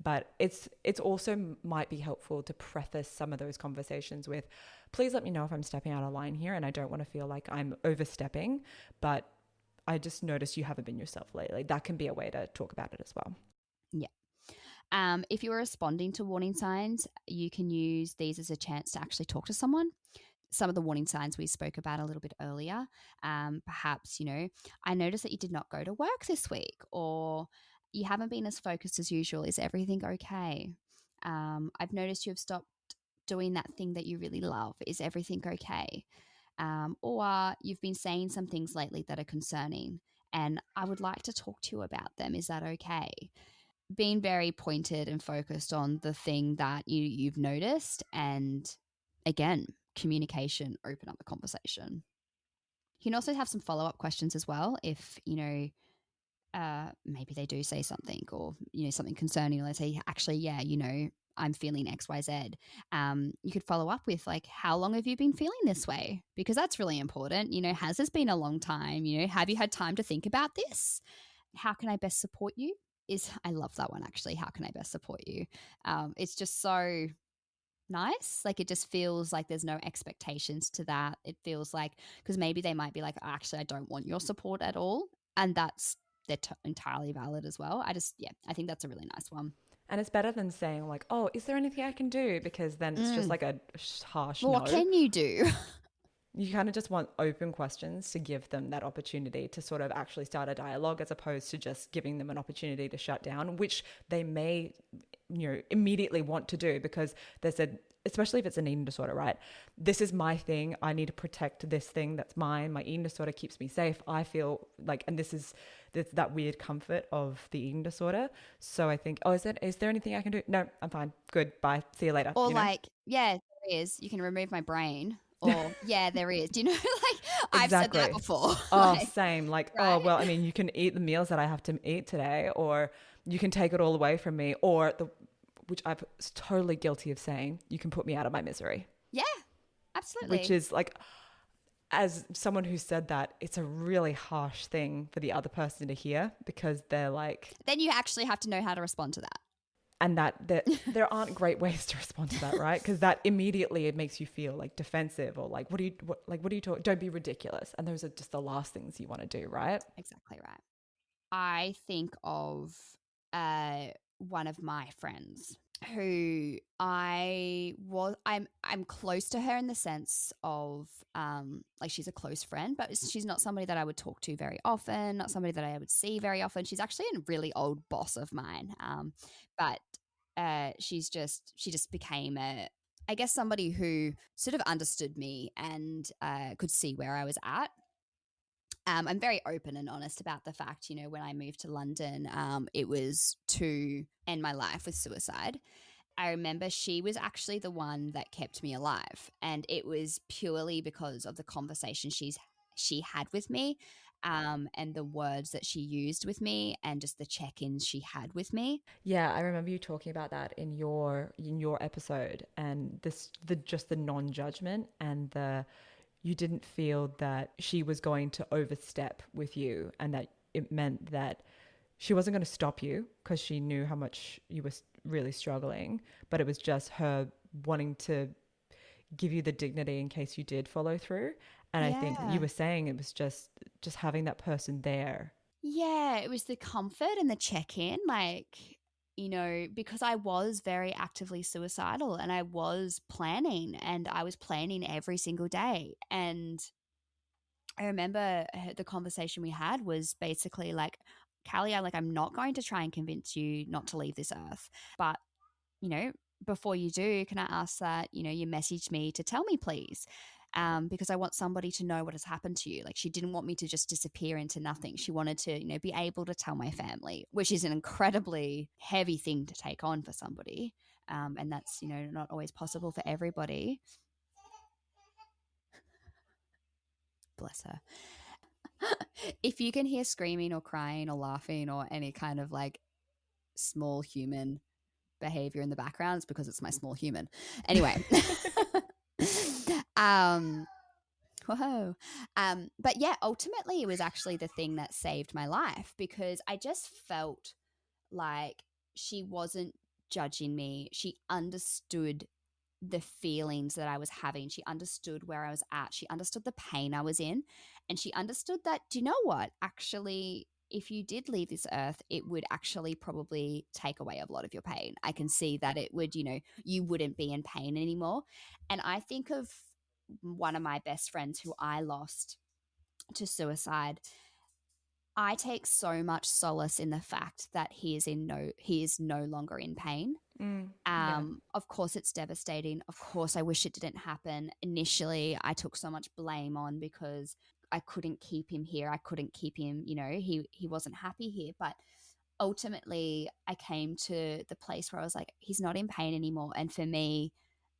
A: But it's also might be helpful to preface some of those conversations with, please let me know if I'm stepping out of line here, and I don't want to feel like I'm overstepping, but I just noticed you haven't been yourself lately. That can be a way to talk about it as well.
B: Yeah. If you're responding to warning signs, you can use these as a chance to actually talk to someone. Some of the warning signs we spoke about a little bit earlier. Perhaps, I noticed that you did not go to work this week, or you haven't been as focused as usual. Is everything okay? I've noticed you have stopped doing that thing that you really love. Is everything okay? Or you've been saying some things lately that are concerning, and I would like to talk to you about them. Is that okay? being very pointed and focused on the thing that you've noticed, and again, communication, open up the conversation. You can also have some follow-up questions as well if, maybe they do say something, or, something concerning, or they say, actually, yeah, I'm feeling XYZ. You could follow up with, like, how long have you been feeling this way? Because that's really important. Has this been a long time? Have you had time to think about this? How can I best support you? I love that one, actually. How can I best support you? It's just so nice. Like, it just feels like there's no expectations to that. It feels like, because maybe they might be like, actually, I don't want your support at all. And they're entirely valid as well. I think that's a really nice one.
A: And it's better than saying like, oh, is there anything I can do? Because then it's just like a harsh
B: Well,
A: no.
B: what can you do?
A: You kind of just want open questions to give them that opportunity to sort of actually start a dialogue, as opposed to just giving them an opportunity to shut down, which they may, immediately want to do, because there's especially if it's an eating disorder, right? This is my thing. I need to protect this thing that's mine. My eating disorder keeps me safe. I feel like, and this is that weird comfort of the eating disorder. So I think, oh, is there anything I can do? No, I'm fine. Good. Bye. See you later.
B: Or like, yeah, there is. You can remove my brain. Or, yeah, there is. Do you know, like, I've said that
A: Exactly.
B: before.
A: Oh, same. Like,
B: right?
A: oh, well, I mean, you can eat the meals that I have to eat today, or you can take it all away from me, or which I'm totally guilty of saying, you can put me out of my misery.
B: Yeah, absolutely.
A: Which is like, as someone who said that, it's a really harsh thing for the other person to hear, because they're like,
B: then you actually have to know how to respond to that.
A: and that there aren't great ways to respond to that, right? Because that immediately, it makes you feel like defensive, or like, what are you talking? Don't be ridiculous. And those are just the last things you want to do, right?
B: Exactly right. I think of one of my friends who I'm close to her in the sense of like, she's a close friend, but she's not somebody that I would talk to very often, not somebody that I would see very often. She's actually a really old boss of mine, but she just became I guess, somebody who sort of understood me and could see where I was at. I'm very open and honest about the fact, when I moved to London, it was to end my life with suicide. I remember she was actually the one that kept me alive, and it was purely because of the conversation she had with me, and the words that she used with me, and just the check-ins she had with me.
A: Yeah, I remember you talking about that in your episode, and the non-judgment, and you didn't feel that she was going to overstep with you, and that it meant that she wasn't going to stop you because she knew how much you were really struggling, but it was just her wanting to give you the dignity in case you did follow through. And I think you were saying it was just having that person there.
B: Yeah, it was the comfort and the check-in, like, because I was very actively suicidal, and I was planning every single day. And I remember the conversation we had was basically like, Callie, I'm not going to try and convince you not to leave this earth, but, before you do, can I ask that, you message me to tell me, please? Because I want somebody to know what has happened to you. Like, she didn't want me to just disappear into nothing. She wanted to, be able to tell my family, which is an incredibly heavy thing to take on for somebody. And that's, not always possible for everybody. Bless her. If you can hear screaming or crying or laughing or any kind of like small human behavior in the background, it's because it's my small human. Anyway. Whoa. But yeah, ultimately it was actually the thing that saved my life, because I just felt like she wasn't judging me. She understood the feelings that I was having. She understood where I was at. She understood the pain I was in. And she understood that, do you know what? Actually, if you did leave this earth, it would actually probably take away a lot of your pain. I can see that it would, you wouldn't be in pain anymore. And I think of one of my best friends who I lost to suicide. I take so much solace in the fact that he is no longer in pain. Of course it's devastating. Of course I wish it didn't happen. Initially I took so much blame on, because I couldn't keep him here. I couldn't keep him, he wasn't happy here. But ultimately I came to the place where I was like, he's not in pain anymore. And for me,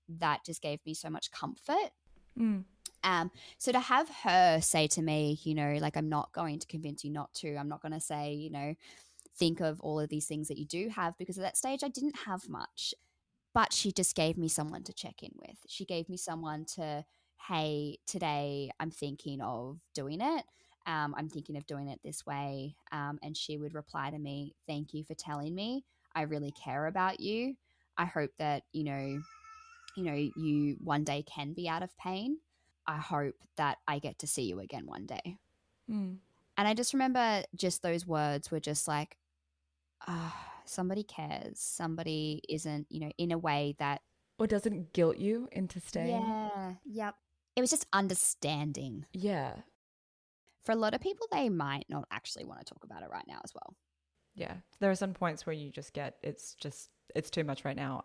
B: that just gave me so much comfort.
A: Mm.
B: So to have her say to me, you know, like, I'm not going to convince you not to. I'm not going to say, you know, think of all of these things that you do have, because at that stage I didn't have much. But she just gave me someone to check in with. She gave me someone to, hey, today I'm thinking of doing it. I'm thinking of doing it this way. And she would reply to me, thank you for telling me. I really care about you. I hope that, you one day can be out of pain. I hope that I get to see you again one day.
A: Mm.
B: And I just remember just those words were just like, somebody cares. Somebody isn't, in a way that.
A: Or doesn't guilt you into staying.
B: Yeah. Yep. It was just understanding.
A: Yeah.
B: For a lot of people, they might not actually want to talk about it right now as well.
A: Yeah. There are some points where you just get, it's too much right now,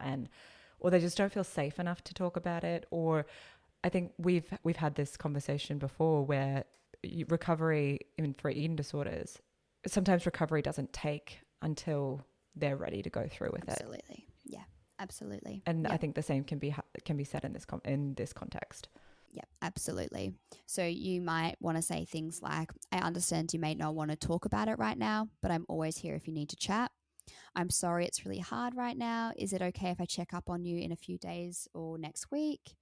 A: or they just don't feel safe enough to talk about it. Or I think we've had this conversation before where recovery for eating disorders, sometimes recovery doesn't take until they're ready to go through with it.
B: Absolutely. Yeah, absolutely.
A: And
B: yep.
A: I think the same can be said in this context.
B: Yeah, absolutely. So you might want to say things like, I understand you may not want to talk about it right now, but I'm always here if you need to chat. I'm sorry it's really hard right now. Is it okay if I check up on you in a few days or next week?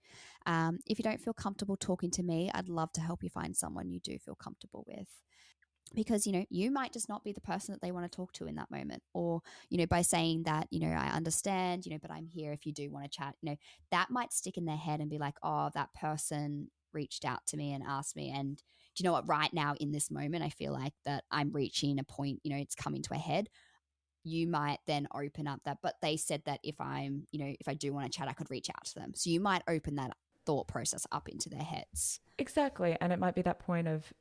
B: If you don't feel comfortable talking to me, I'd love to help you find someone you do feel comfortable with. Because, you might just not be the person that they want to talk to in that moment. Or, by saying that, I understand, but I'm here if you do want to chat, that might stick in their head and be like, oh, that person reached out to me and asked me. And do you know what? Right now in this moment, I feel like that I'm reaching a point, it's coming to a head. You might then open up that, but they said that if if I do want to chat, I could reach out to them. So you might open that thought process up into their heads.
A: Exactly. And it might be that point of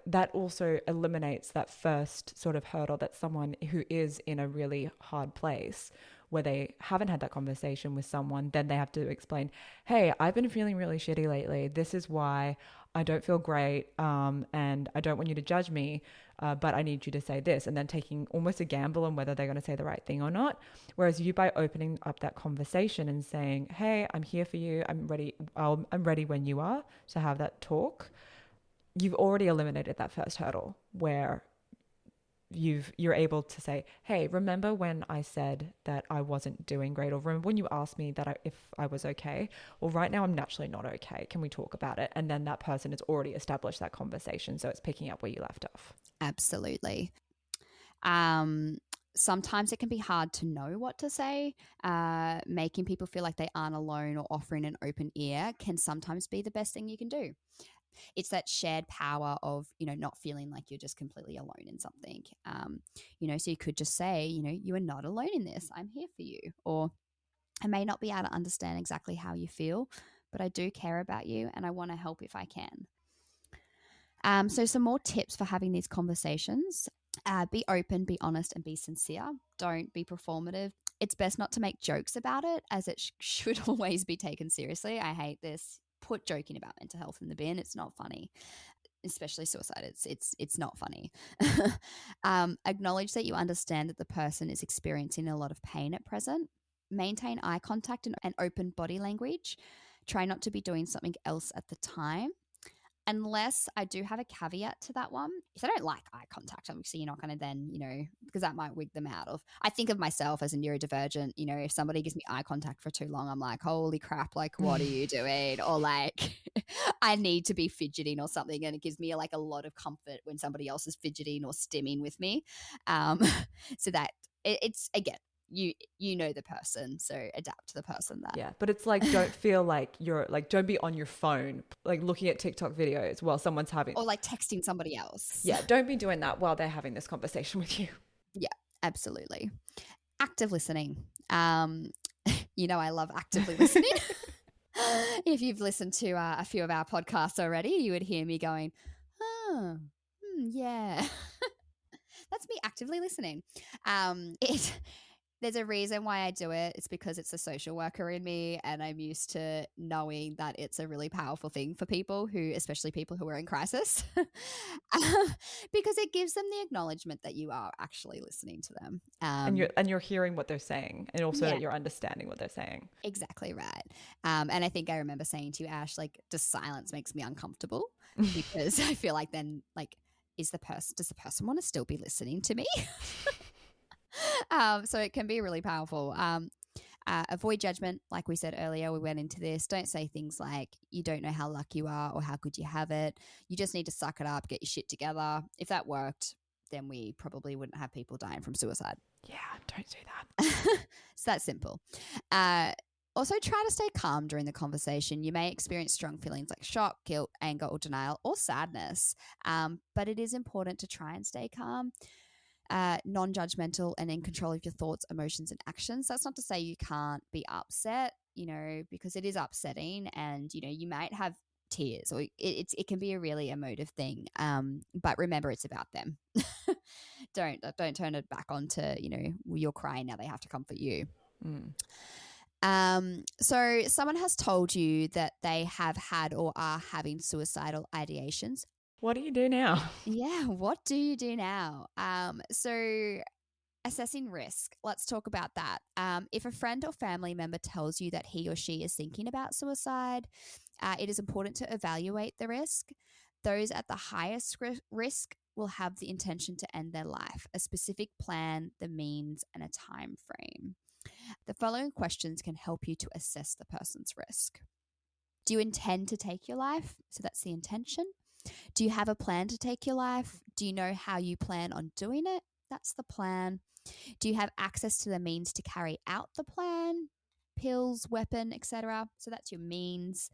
A: that also eliminates that first sort of hurdle that someone who is in a really hard place where they haven't had that conversation with someone, then they have to explain, hey, I've been feeling really shitty lately. This is why I don't feel great. And I don't want you to judge me, but I need you to say this. And then taking almost a gamble on whether they're going to say the right thing or not. Whereas you, by opening up that conversation and saying, hey, I'm here for you. I'm ready. I'm ready when you are to have that talk. You've already eliminated that first hurdle where you're able to say, hey, remember when I said that I wasn't doing great, or remember when you asked me that if I was okay? Well, right now I'm naturally not okay. Can we talk about it? And then that person has already established that conversation, so it's picking up where you left off.
B: Absolutely. Sometimes it can be hard to know what to say. Making people feel like they aren't alone or offering an open ear can sometimes be the best thing you can do. It's that shared power of, not feeling like you're just completely alone in something. So you could just say, you are not alone in this. I'm here for you. Or I may not be able to understand exactly how you feel, but I do care about you and I want to help if I can. So some more tips for having these conversations. Be open, be honest, and be sincere. Don't be performative. It's best not to make jokes about it, as it should always be taken seriously. I hate this. Put joking about mental health in the bin. It's not funny, especially suicide. It's not funny. Acknowledge that you understand that the person is experiencing a lot of pain at present. Maintain eye contact and open body language. Try not to be doing something else at the time. Unless I do have a caveat to that one. If they don't like eye contact, obviously you're not going to then, because that might wig them out of. I think of myself as a neurodivergent, if somebody gives me eye contact for too long, I'm like, holy crap, like, what are you doing? Or like, I need to be fidgeting or something. And it gives me like a lot of comfort when somebody else is fidgeting or stimming with me. So that it's, again, you know the person, so adapt to the person. That
A: but it's like, don't feel like you're like, don't be on your phone like looking at TikTok videos while someone's having,
B: or like texting somebody else.
A: Don't be doing that while they're having this conversation with you.
B: Absolutely. Active listening. I love actively listening. If you've listened to a few of our podcasts already, you would hear me going, yeah. That's me actively listening. There's a reason why I do it. It's because it's a social worker in me, and I'm used to knowing that it's a really powerful thing for people who, especially people who are in crisis, because it gives them the acknowledgement that you are actually listening to them.
A: And you're hearing what they're saying, and also
B: Yeah,
A: that you're understanding what they're saying.
B: exactly right. And I think I remember saying to you, Ash, like, just silence makes me uncomfortable because I feel like then, like, does the person want to still be listening to me? So it can be really powerful. Avoid judgment. Like we said earlier, we went into this. Don't say things like, you don't know how lucky you are or how good you have it. You just need to suck it up, get your shit together. If that worked, then we probably wouldn't have people dying from suicide.
A: Yeah, don't do that.
B: It's that simple. Uh, Also, try to stay calm during the conversation. You may experience strong feelings like shock, guilt, anger, or denial, or sadness. But it is important to try and stay calm, non-judgmental, and in control of your thoughts, emotions, and actions. That's not to say you can't be upset, because it is upsetting, and you might have tears, or it can be a really emotive thing. But remember, it's about them. Don't turn it back onto you're crying now. They have to comfort you.
A: Mm.
B: So someone has told you that they have had or are having suicidal ideations.
A: What do you do now?
B: Yeah, what do you do now? So assessing risk. Let's talk about that. If a friend or family member tells you that he or she is thinking about suicide, it is important to evaluate the risk. Those at the highest risk will have the intention to end their life, a specific plan, the means, and a time frame. The following questions can help you to assess the person's risk. Do you intend to take your life? So that's the intention. Do you have a plan to take your life? Do you know how you plan on doing it? That's the plan. Do you have access to the means to carry out the plan? Pills, weapon, etc. So that's your means.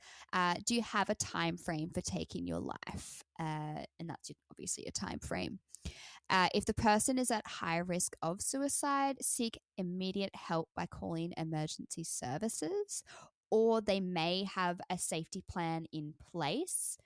B: Do you have a time frame for taking your life? And that's obviously a time frame. If the person is at high risk of suicide, seek immediate help by calling emergency services, or they may have a safety plan in place.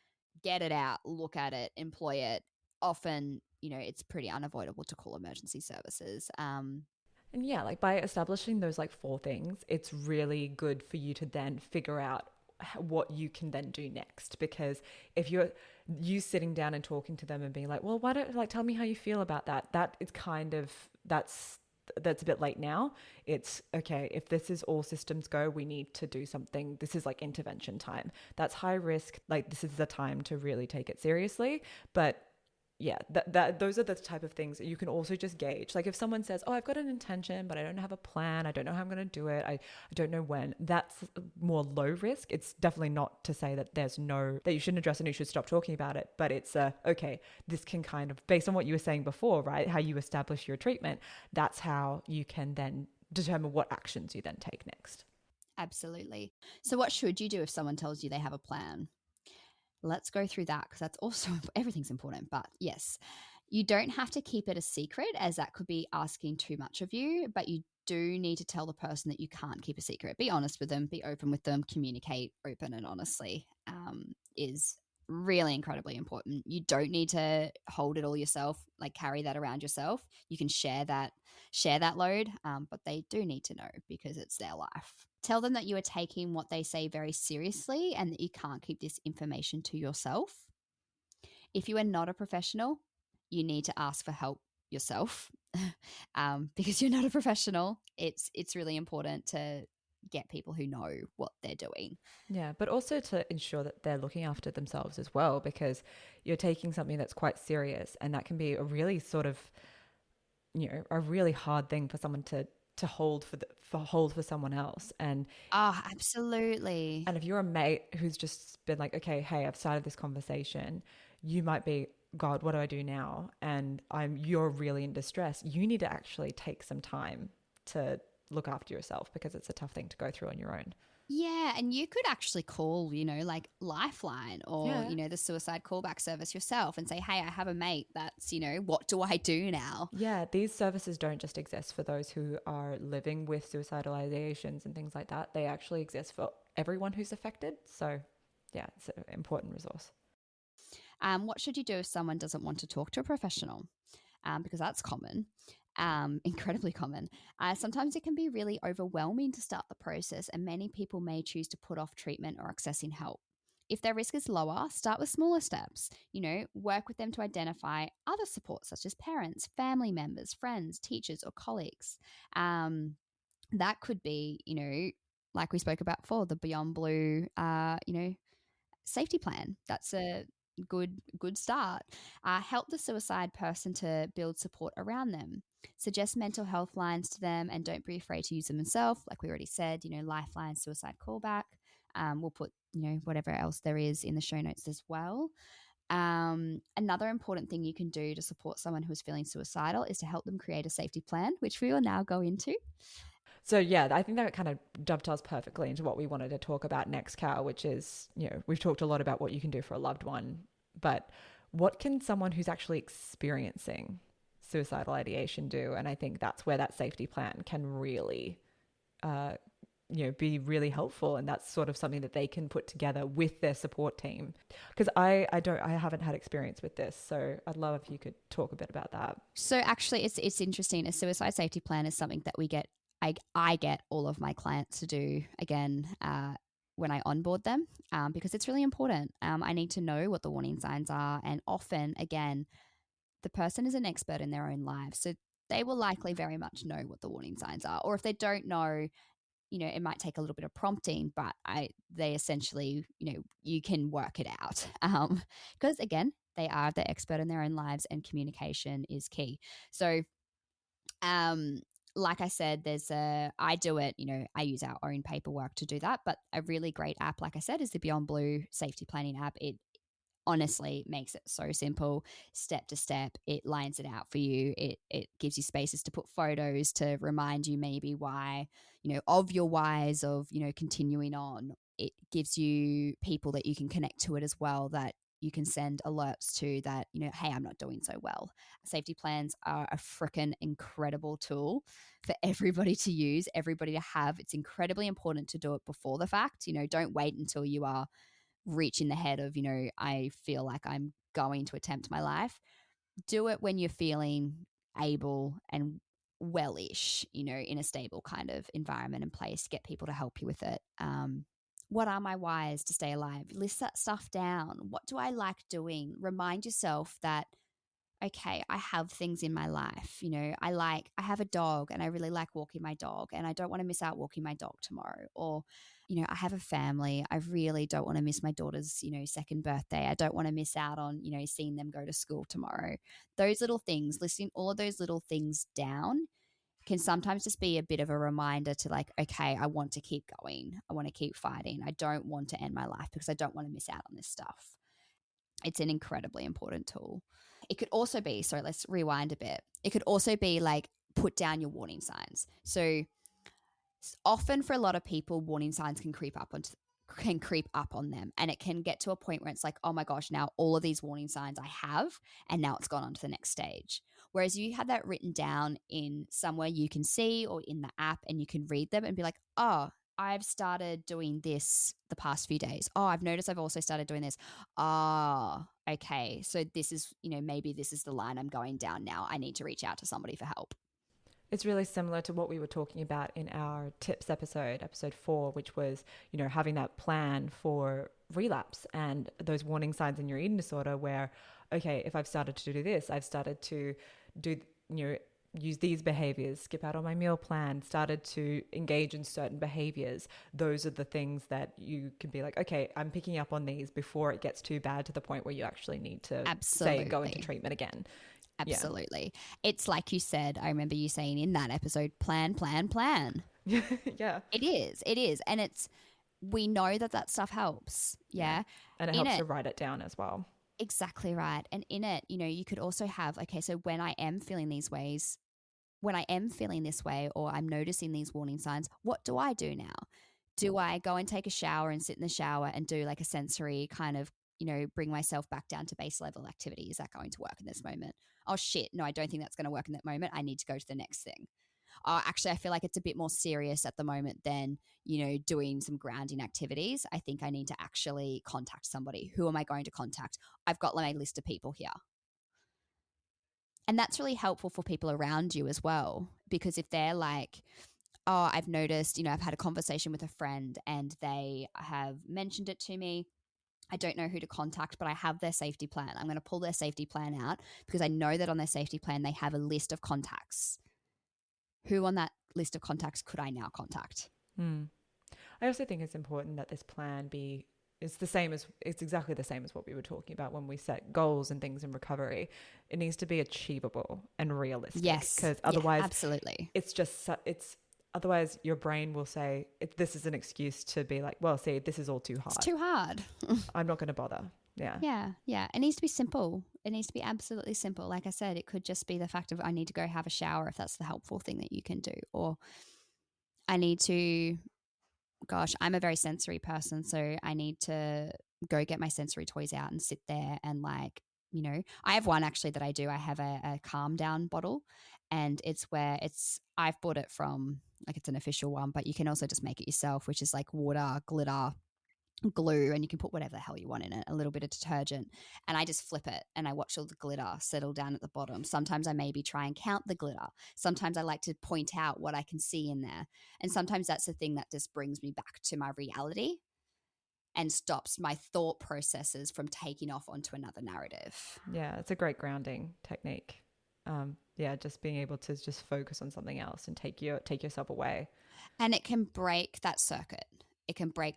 B: Get it out, look at it, employ it. Often, it's pretty unavoidable to call emergency services.
A: And yeah, like by establishing those like 4 things, it's really good for you to then figure out what you can then do next. Because if you sitting down and talking to them and being like, well, why don't tell me how you feel about that? That is kind of, that's a bit late now. It's okay. If this is all systems go, we need to do something. This is like intervention time. That's high risk. Like this is the time to really take it seriously. But yeah, those are the type of things that you can also just gauge. Like if someone says, oh, I've got an intention, but I don't have a plan. I don't know how I'm going to do it. I don't know when. That's more low risk. It's definitely not to say that that you shouldn't address it and you should stop talking about it. But it's okay, this can kind of, based on what you were saying before, right? How you establish your treatment, that's how you can then determine what actions you then take next.
B: Absolutely. So what should you do if someone tells you they have a plan? Let's go through that, because that's also, everything's important. But yes, you don't have to keep it a secret, as that could be asking too much of you, but you do need to tell the person that you can't keep a secret. Be honest with them, be open with them, communicate open and honestly, is really incredibly important. You don't need to hold it all yourself, like carry that around yourself. You can share that load, but they do need to know, because it's their life. Tell them that you are taking what they say very seriously and that you can't keep this information to yourself. If you are not a professional, you need to ask for help yourself, because you're not a professional. It's really important to get people who know what they're doing.
A: Yeah, but also to ensure that they're looking after themselves as well, because you're taking something that's quite serious, and that can be a really sort of, a really hard thing for someone to hold for someone else. And
B: Absolutely.
A: if you're a mate who's just been like, okay, hey, I've started this conversation, you might be, God, what do I do now? And you're really in distress. You need to actually take some time to look after yourself, because it's a tough thing to go through on your own.
B: Yeah, and you could actually call, like Lifeline or,
A: Yeah.
B: the suicide callback service yourself and say, hey, I have a mate that's, what do I do now?
A: Yeah, these services don't just exist for those who are living with suicidal ideations and things like that. They actually exist for everyone who's affected. So yeah, it's an important resource.
B: What should you do if someone doesn't want to talk to a professional? Because that's common. incredibly common. Sometimes it can be really overwhelming to start the process, and many people may choose to put off treatment or accessing help. If their risk is lower, start with smaller steps. Work with them to identify other supports such as parents, family members, friends, teachers, or colleagues. That could be, like we spoke about before, the Beyond Blue, safety plan. That's a good start. Help the suicide person to build support around them. Suggest mental health lines to them, and don't be afraid to use them yourself. Like we already said, Lifeline, suicide callback. We'll put whatever else there is in the show notes as well. Another important thing you can do to support someone who is feeling suicidal is to help them create a safety plan, which we will now go into.
A: So yeah, I think that kind of dovetails perfectly into what we wanted to talk about next, Cal, which is, we've talked a lot about what you can do for a loved one, but what can someone who's actually experiencing suicidal ideation do? And I think that's where that safety plan can really, be really helpful. And that's sort of something that they can put together with their support team. Because I haven't had experience with this. So I'd love if you could talk a bit about that.
B: So actually it's interesting. A suicide safety plan is something that I get all of my clients to do again when I onboard them because it's really important. I need to know what the warning signs are. And often, again, the person is an expert in their own lives. So they will likely very much know what the warning signs are. Or if they don't know, it might take a little bit of prompting, but they essentially, you can work it out. Because again, they are the expert in their own lives and communication is key. So, like I said, I do it, I use our own paperwork to do that, but a really great app, like I said, is the Beyond Blue safety planning app. It honestly makes it so simple, step to step. It lines it out for you. It gives you spaces to put photos to remind you maybe why, of your whys of, continuing on. It gives you people that you can connect to it as well, that you can send alerts to that, hey, I'm not doing so well. Safety plans are a freaking incredible tool for everybody to use, everybody to have. It's incredibly important to do it before the fact. Don't wait until you are reaching the head of, I feel like I'm going to attempt my life. Do it when you're feeling able and wellish, in a stable kind of environment and place. Get people to help you with it. What are my whys to stay alive? List that stuff down. What do I like doing? Remind yourself that, okay, I have things in my life. I have a dog and I really like walking my dog and I don't want to miss out walking my dog tomorrow. Or, I have a family. I really don't want to miss my daughter's, second birthday. I don't want to miss out on, seeing them go to school tomorrow. Those little things, listing all of those little things down can sometimes just be a bit of a reminder to like, okay, I want to keep going. I want to keep fighting. I don't want to end my life because I don't want to miss out on this stuff. It's an incredibly important tool. It could also be, so let's rewind a bit. It could also be like put down your warning signs. So often for a lot of people, warning signs can creep up on them, and it can get to a point where it's like, oh my gosh, now all of these warning signs I have, and now it's gone on to the next stage. Whereas you have that written down in somewhere you can see or in the app, and you can read them and be like, oh, I've started doing this the past few days. Oh, I've noticed I've also started doing this. Ah, okay. So this is, maybe this is the line I'm going down now. I need to reach out to somebody for help.
A: It's really similar to what we were talking about in our tips episode 4, which was, having that plan for relapse and those warning signs in your eating disorder where, okay, if I've started to do this, I've started to do, use these behaviors, skip out on my meal plan, started to engage in certain behaviors. Those are the things that you can be like, okay, I'm picking up on these before it gets too bad to the point where you actually need to say go into treatment again.
B: Absolutely. Yeah. It's like you said, I remember you saying in that episode, plan.
A: Yeah.
B: It is. And we know that stuff helps. Yeah.
A: And it helps to write it down as well.
B: Exactly right. And in it, you could also have, okay, so when I am feeling these ways, when I am feeling this way, or I'm noticing these warning signs, what do I do now? Do I go and take a shower and sit in the shower and do like a sensory kind of, bring myself back down to base level activity? Is that going to work in this moment? Oh shit, no, I don't think that's going to work in that moment. I need to go to the next thing. Actually, I feel like it's a bit more serious at the moment than, doing some grounding activities. I think I need to actually contact somebody. Who am I going to contact? I've got my list of people here. And that's really helpful for people around you as well, because if they're like, oh, I've noticed, I've had a conversation with a friend and they have mentioned it to me. I don't know who to contact, but I have their safety plan. I'm going to pull their safety plan out because I know that on their safety plan, they have a list of contacts. Who on that list of contacts could I now contact?
A: I also think it's important that this plan it's exactly the same as what we were talking about when we set goals and things in recovery. It needs to be achievable and realistic.
B: Yes.
A: Because otherwise,
B: absolutely.
A: Otherwise your brain will say this is an excuse to be like, well, see, this is all too hard.
B: It's too hard.
A: I'm not going to bother. Yeah.
B: Yeah. Yeah. It needs to be simple. It needs to be absolutely simple. Like I said, it could just be the fact of I need to go have a shower if that's the helpful thing that you can do. Or I need to, gosh, I'm a very sensory person. So I need to go get my sensory toys out and sit there and like, I have one actually that I do. I have a calm down bottle, and I've bought it from, like, it's an official one, but you can also just make it yourself, which is like water, glitter, glue, and you can put whatever the hell you want in it, a little bit of detergent, and I just flip it and I watch all the glitter settle down at the bottom. Sometimes I maybe try and count the glitter. Sometimes I like to point out what I can see in there. And sometimes that's the thing that just brings me back to my reality and stops my thought processes from taking off onto another narrative.
A: Yeah, it's a great grounding technique. Just being able to just focus on something else and take yourself away.
B: And it can break that circuit. It can break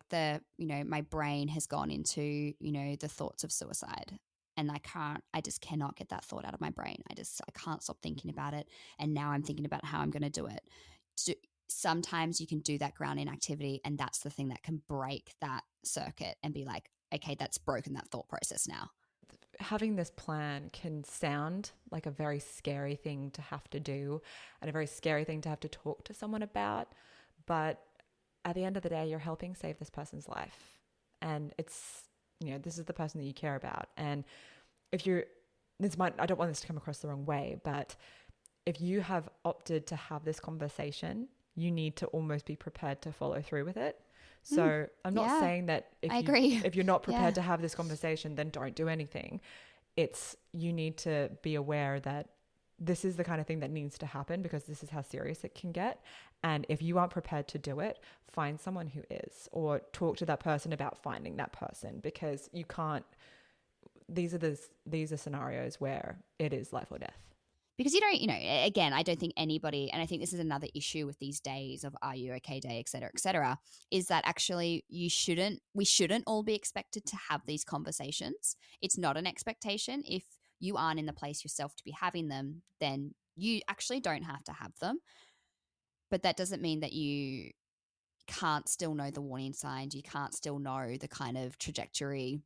B: my brain has gone into, the thoughts of suicide, and I just cannot get that thought out of my brain. I can't stop thinking about it. And now I'm thinking about how I'm going to do it. Sometimes you can do that grounding activity, and that's the thing that can break that circuit and be like, okay, that's broken that thought process now.
A: Having this plan can sound like a very scary thing to have to do and a very scary thing to have to talk to someone about. But at the end of the day, you're helping save this person's life. And it's, this is the person that you care about. And I don't want this to come across the wrong way, but if you have opted to have this conversation, you need to almost be prepared to follow through with it. So I'm not saying that if you're not prepared to have this conversation, then don't do anything. You need to be aware that this is the kind of thing that needs to happen because this is how serious it can get. And if you aren't prepared to do it, find someone who is, or talk to that person about finding that person, because you can't, these are scenarios where it is life or death.
B: Because again, I don't think anybody, and I think this is another issue with these days of Are You Okay Day, et cetera, is that actually we shouldn't all be expected to have these conversations. It's not an expectation. If you aren't in the place yourself to be having them, then you actually don't have to have them. But that doesn't mean that you can't still know the warning signs. You can't still know the kind of trajectory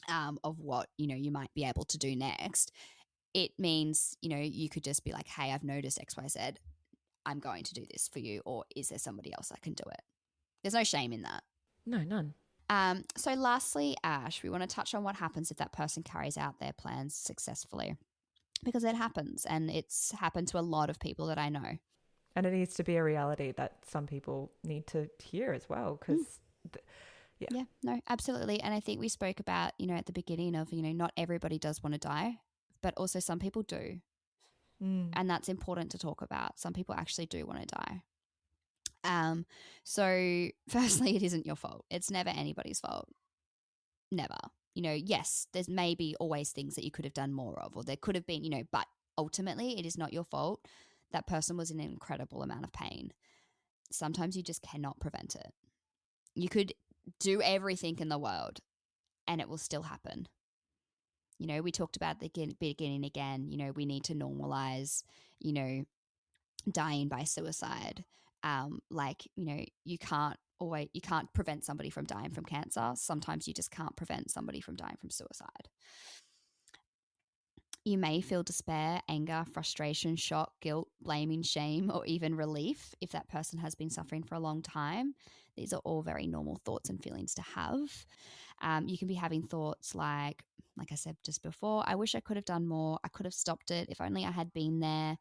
B: of what, you might be able to do next. It means, you could just be like, hey, I've noticed X, Y, Z. I'm going to do this for you. Or is there somebody else that can do it? There's no shame in that.
A: No, none.
B: So lastly, Ash, we want to touch on what happens if that person carries out their plans successfully. Because it happens, and it's happened to a lot of people that I know.
A: And it needs to be a reality that some people need to hear as well, because
B: Yeah, no, absolutely. And I think we spoke about, at the beginning of, not everybody does want to die, but also some people do. And that's important to talk about. Some people actually do want to die. So firstly, it isn't your fault. It's never anybody's fault. Never. Yes, there's maybe always things that you could have done more of, or there could have been, but ultimately it is not your fault. That person was in an incredible amount of pain. Sometimes you just cannot prevent it. You could do everything in the world and it will still happen. We talked about the beginning again, we need to normalize, dying by suicide. You can't prevent somebody from dying from cancer. Sometimes you just can't prevent somebody from dying from suicide. You may feel despair, anger, frustration, shock, guilt, blaming, shame, or even relief if that person has been suffering for a long time. These are all very normal thoughts and feelings to have. You can be having thoughts like I said just before, I wish I could have done more. I could have stopped it if only I had been there.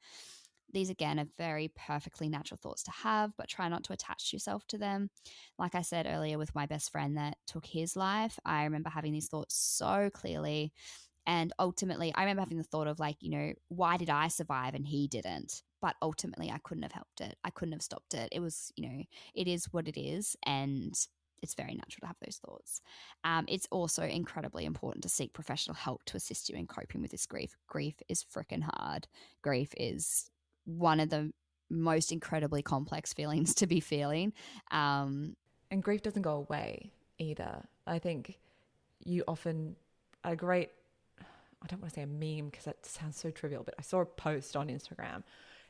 B: These, again, are very perfectly natural thoughts to have, but try not to attach yourself to them. Like I said earlier with my best friend that took his life, I remember having these thoughts so clearly. And ultimately, I remember having the thought of like, why did I survive and he didn't? But ultimately, I couldn't have helped it. I couldn't have stopped it. It was, it is what it is. And it's very natural to have those thoughts. It's also incredibly important to seek professional help to assist you in coping with this grief. Grief is freaking hard. Grief is one of the most incredibly complex feelings to be feeling.
A: And grief doesn't go away either. I think you often, a great, I don't want to say a meme because that sounds so trivial, but I saw a post on Instagram.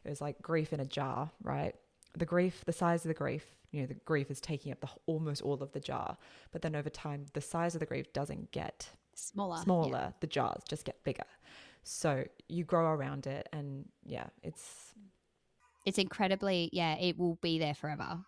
A: It was like grief in a jar, right? The size of the grief, the grief is taking up almost all of the jar. But then over time, the size of the grief doesn't get
B: Smaller.
A: Yeah. The jars just get bigger. So you grow around it, and
B: it's incredibly, it will be there forever.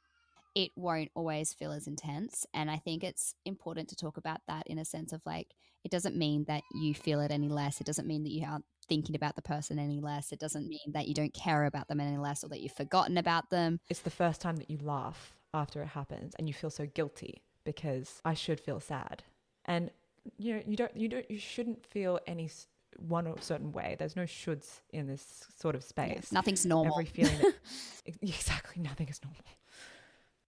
B: It won't always feel as intense. And I think it's important to talk about that in a sense of like, it doesn't mean that you feel it any less. It doesn't mean that you aren't thinking about the person any less. It doesn't mean that you don't care about them any less or that you've forgotten about them.
A: It's the first time that you laugh after it happens and you feel so guilty because I should feel sad. And you shouldn't feel any one certain way. There's no shoulds in this sort of space.
B: Yeah, nothing's normal.
A: Every feeling exactly, nothing is normal.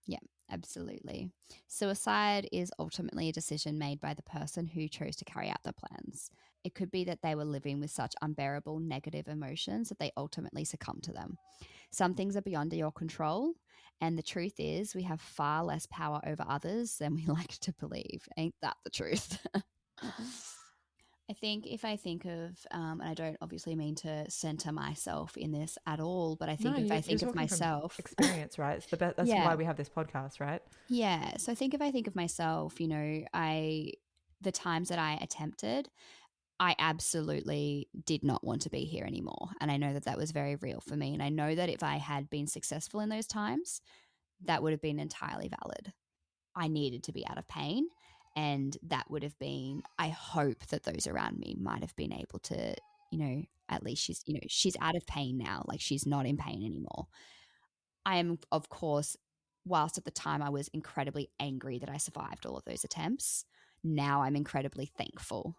B: Yeah, absolutely. Suicide is ultimately a decision made by the person who chose to carry out their plans. It could be that they were living with such unbearable negative emotions that they ultimately succumb to them. Some things are beyond your control, and the truth is we have far less power over others than we like to believe. Ain't that the truth? I think if I think of, and I don't obviously mean to center myself in this at all, but I think if I think of myself,
A: experience, right? It's the best. That's why we have this podcast, right?
B: Yeah. So if I think of myself, the times that I attempted, I absolutely did not want to be here anymore, and I know that that was very real for me. And I know that if I had been successful in those times, that would have been entirely valid. I needed to be out of pain. And that would have been, I hope that those around me might have been able to, at least she's out of pain now. Like she's not in pain anymore. I am, of course, whilst at the time I was incredibly angry that I survived all of those attempts, now I'm incredibly thankful.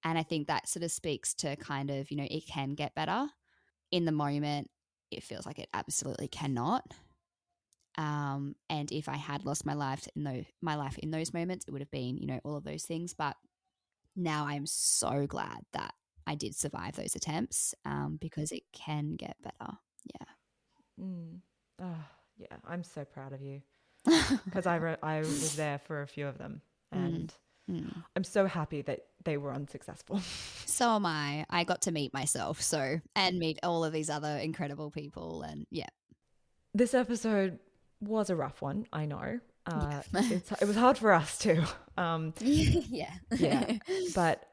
B: And I think that sort of speaks to kind of, it can get better. In the moment, it feels like it absolutely cannot. And if I had lost my life in those moments, it would have been, all of those things. But now I'm so glad that I did survive those attempts, because it can get better. Yeah.
A: Oh, yeah. I'm so proud of you because I was there for a few of them, and I'm so happy that they were unsuccessful.
B: So am I. I got to meet myself, and meet all of these other incredible people, and yeah.
A: This episode was a rough one, I know. It was hard for us too.
B: Yeah.
A: But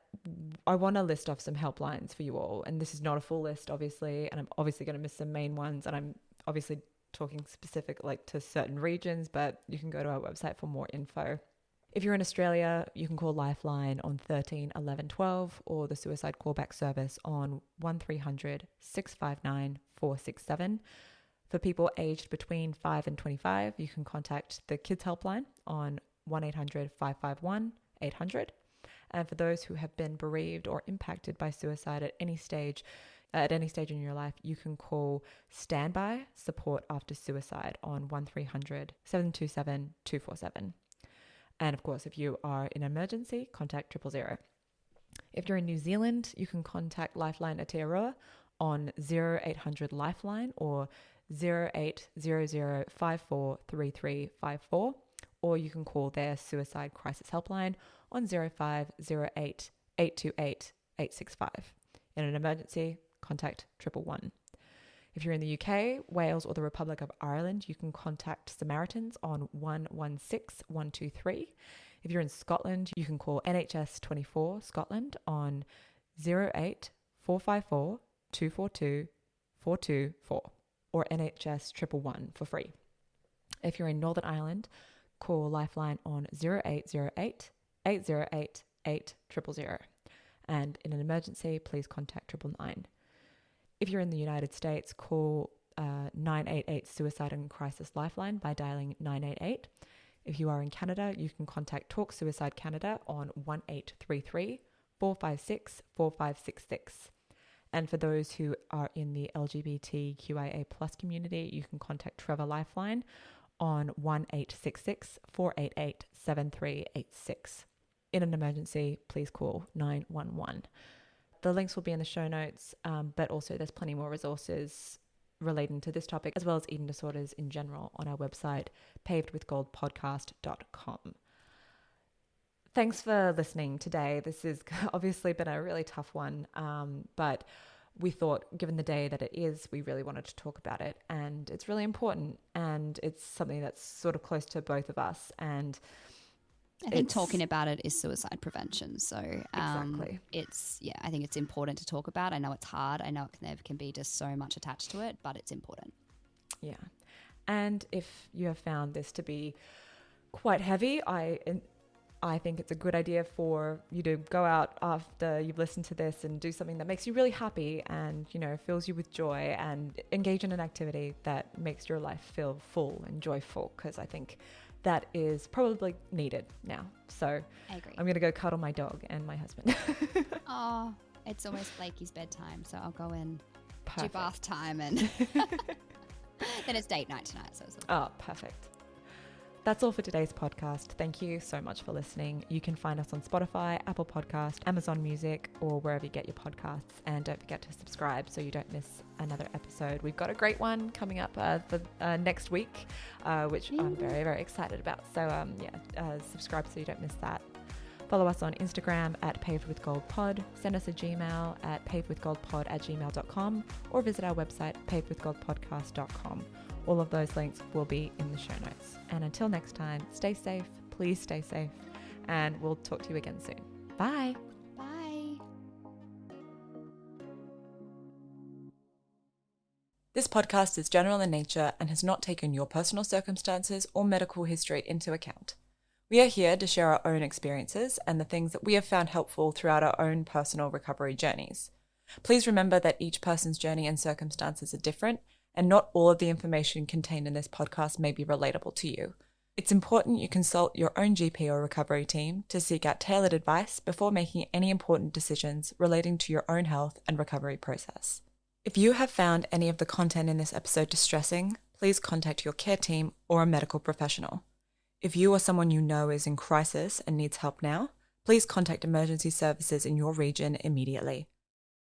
A: I want to list off some helplines for you all. And this is not a full list, obviously. And I'm obviously going to miss some main ones. And I'm obviously talking specific like to certain regions, but you can go to our website for more info. If you're in Australia, you can call Lifeline on 13 11 12 or the suicide callback service on 1300 659 467. For people aged between 5 and 25, you can contact the Kids Helpline on 1-800-551-800. And for those who have been bereaved or impacted by suicide at any stage in your life, you can call Standby Support After Suicide on 1300-727-247. And of course, if you are in an emergency, contact 000. If you're in New Zealand, you can contact Lifeline Aotearoa on 0800 Lifeline or 0800543354, or you can call their suicide crisis helpline on 0508 828 865. In an emergency, contact 111. If you're in the UK, Wales, or the Republic of Ireland, you can contact Samaritans on 116 123. If you're in Scotland, you can call NHS 24 Scotland on 08 454 242 424. or NHS 111 for free. If you're in Northern Ireland, call Lifeline on 0808 808 8000. And in an emergency, please contact 999. If you're in the United States, call 988 Suicide and Crisis Lifeline by dialing 988. If you are in Canada, you can contact Talk Suicide Canada on 1833 456 4566. And for those who are in the LGBTQIA plus community, you can contact Trevor Lifeline on 1866 488 7386. In an emergency, please call 911. The links will be in the show notes, but also there's plenty more resources relating to this topic, as well as eating disorders in general, on our website, pavedwithgoldpodcast.com. Thanks for listening today. This has obviously been a really tough one, but we thought, given the day that it is, we really wanted to talk about it, and it's really important, and it's something that's sort of close to both of us. And
B: I think talking about it is suicide prevention. So
A: exactly.
B: I think it's important to talk about. I know it's hard. I know there can be just so much attached to it, but it's important.
A: Yeah. And if you have found this to be quite heavy, I think it's a good idea for you to go out after you've listened to this and do something that makes you really happy and, fills you with joy, and engage in an activity that makes your life feel full and joyful, because I think that is probably needed now. So
B: I agree.
A: I'm going to go cuddle my dog and my husband.
B: Oh, it's almost Blakey's bedtime, so I'll go in, do
A: Perfect.
B: bath time, and then it's date night tonight. So
A: perfect. That's all for today's podcast. Thank you so much for listening. You can find us on Spotify, Apple Podcast, Amazon Music, or wherever you get your podcasts. And don't forget to subscribe so you don't miss another episode. We've got a great one coming up for next week, which I'm very, very excited about. So subscribe so you don't miss that. Follow us on Instagram at pavedwithgoldpod. Send us a Gmail at pavedwithgoldpod@gmail.com, or visit our website, pavedwithgoldpodcast.com. All of those links will be in the show notes. And until next time, stay safe, please stay safe, and we'll talk to you again soon. Bye.
B: bye.
A: This podcast is general in nature and has not taken your personal circumstances or medical history into account. We are here to share our own experiences and the things that we have found helpful throughout our own personal recovery journeys. Please remember that each person's journey and circumstances are different, and not all of the information contained in this podcast may be relatable to you. It's important you consult your own GP or recovery team to seek out tailored advice before making any important decisions relating to your own health and recovery process. If you have found any of the content in this episode distressing, please contact your care team or a medical professional. If you or someone you know is in crisis and needs help now, please contact emergency services in your region immediately.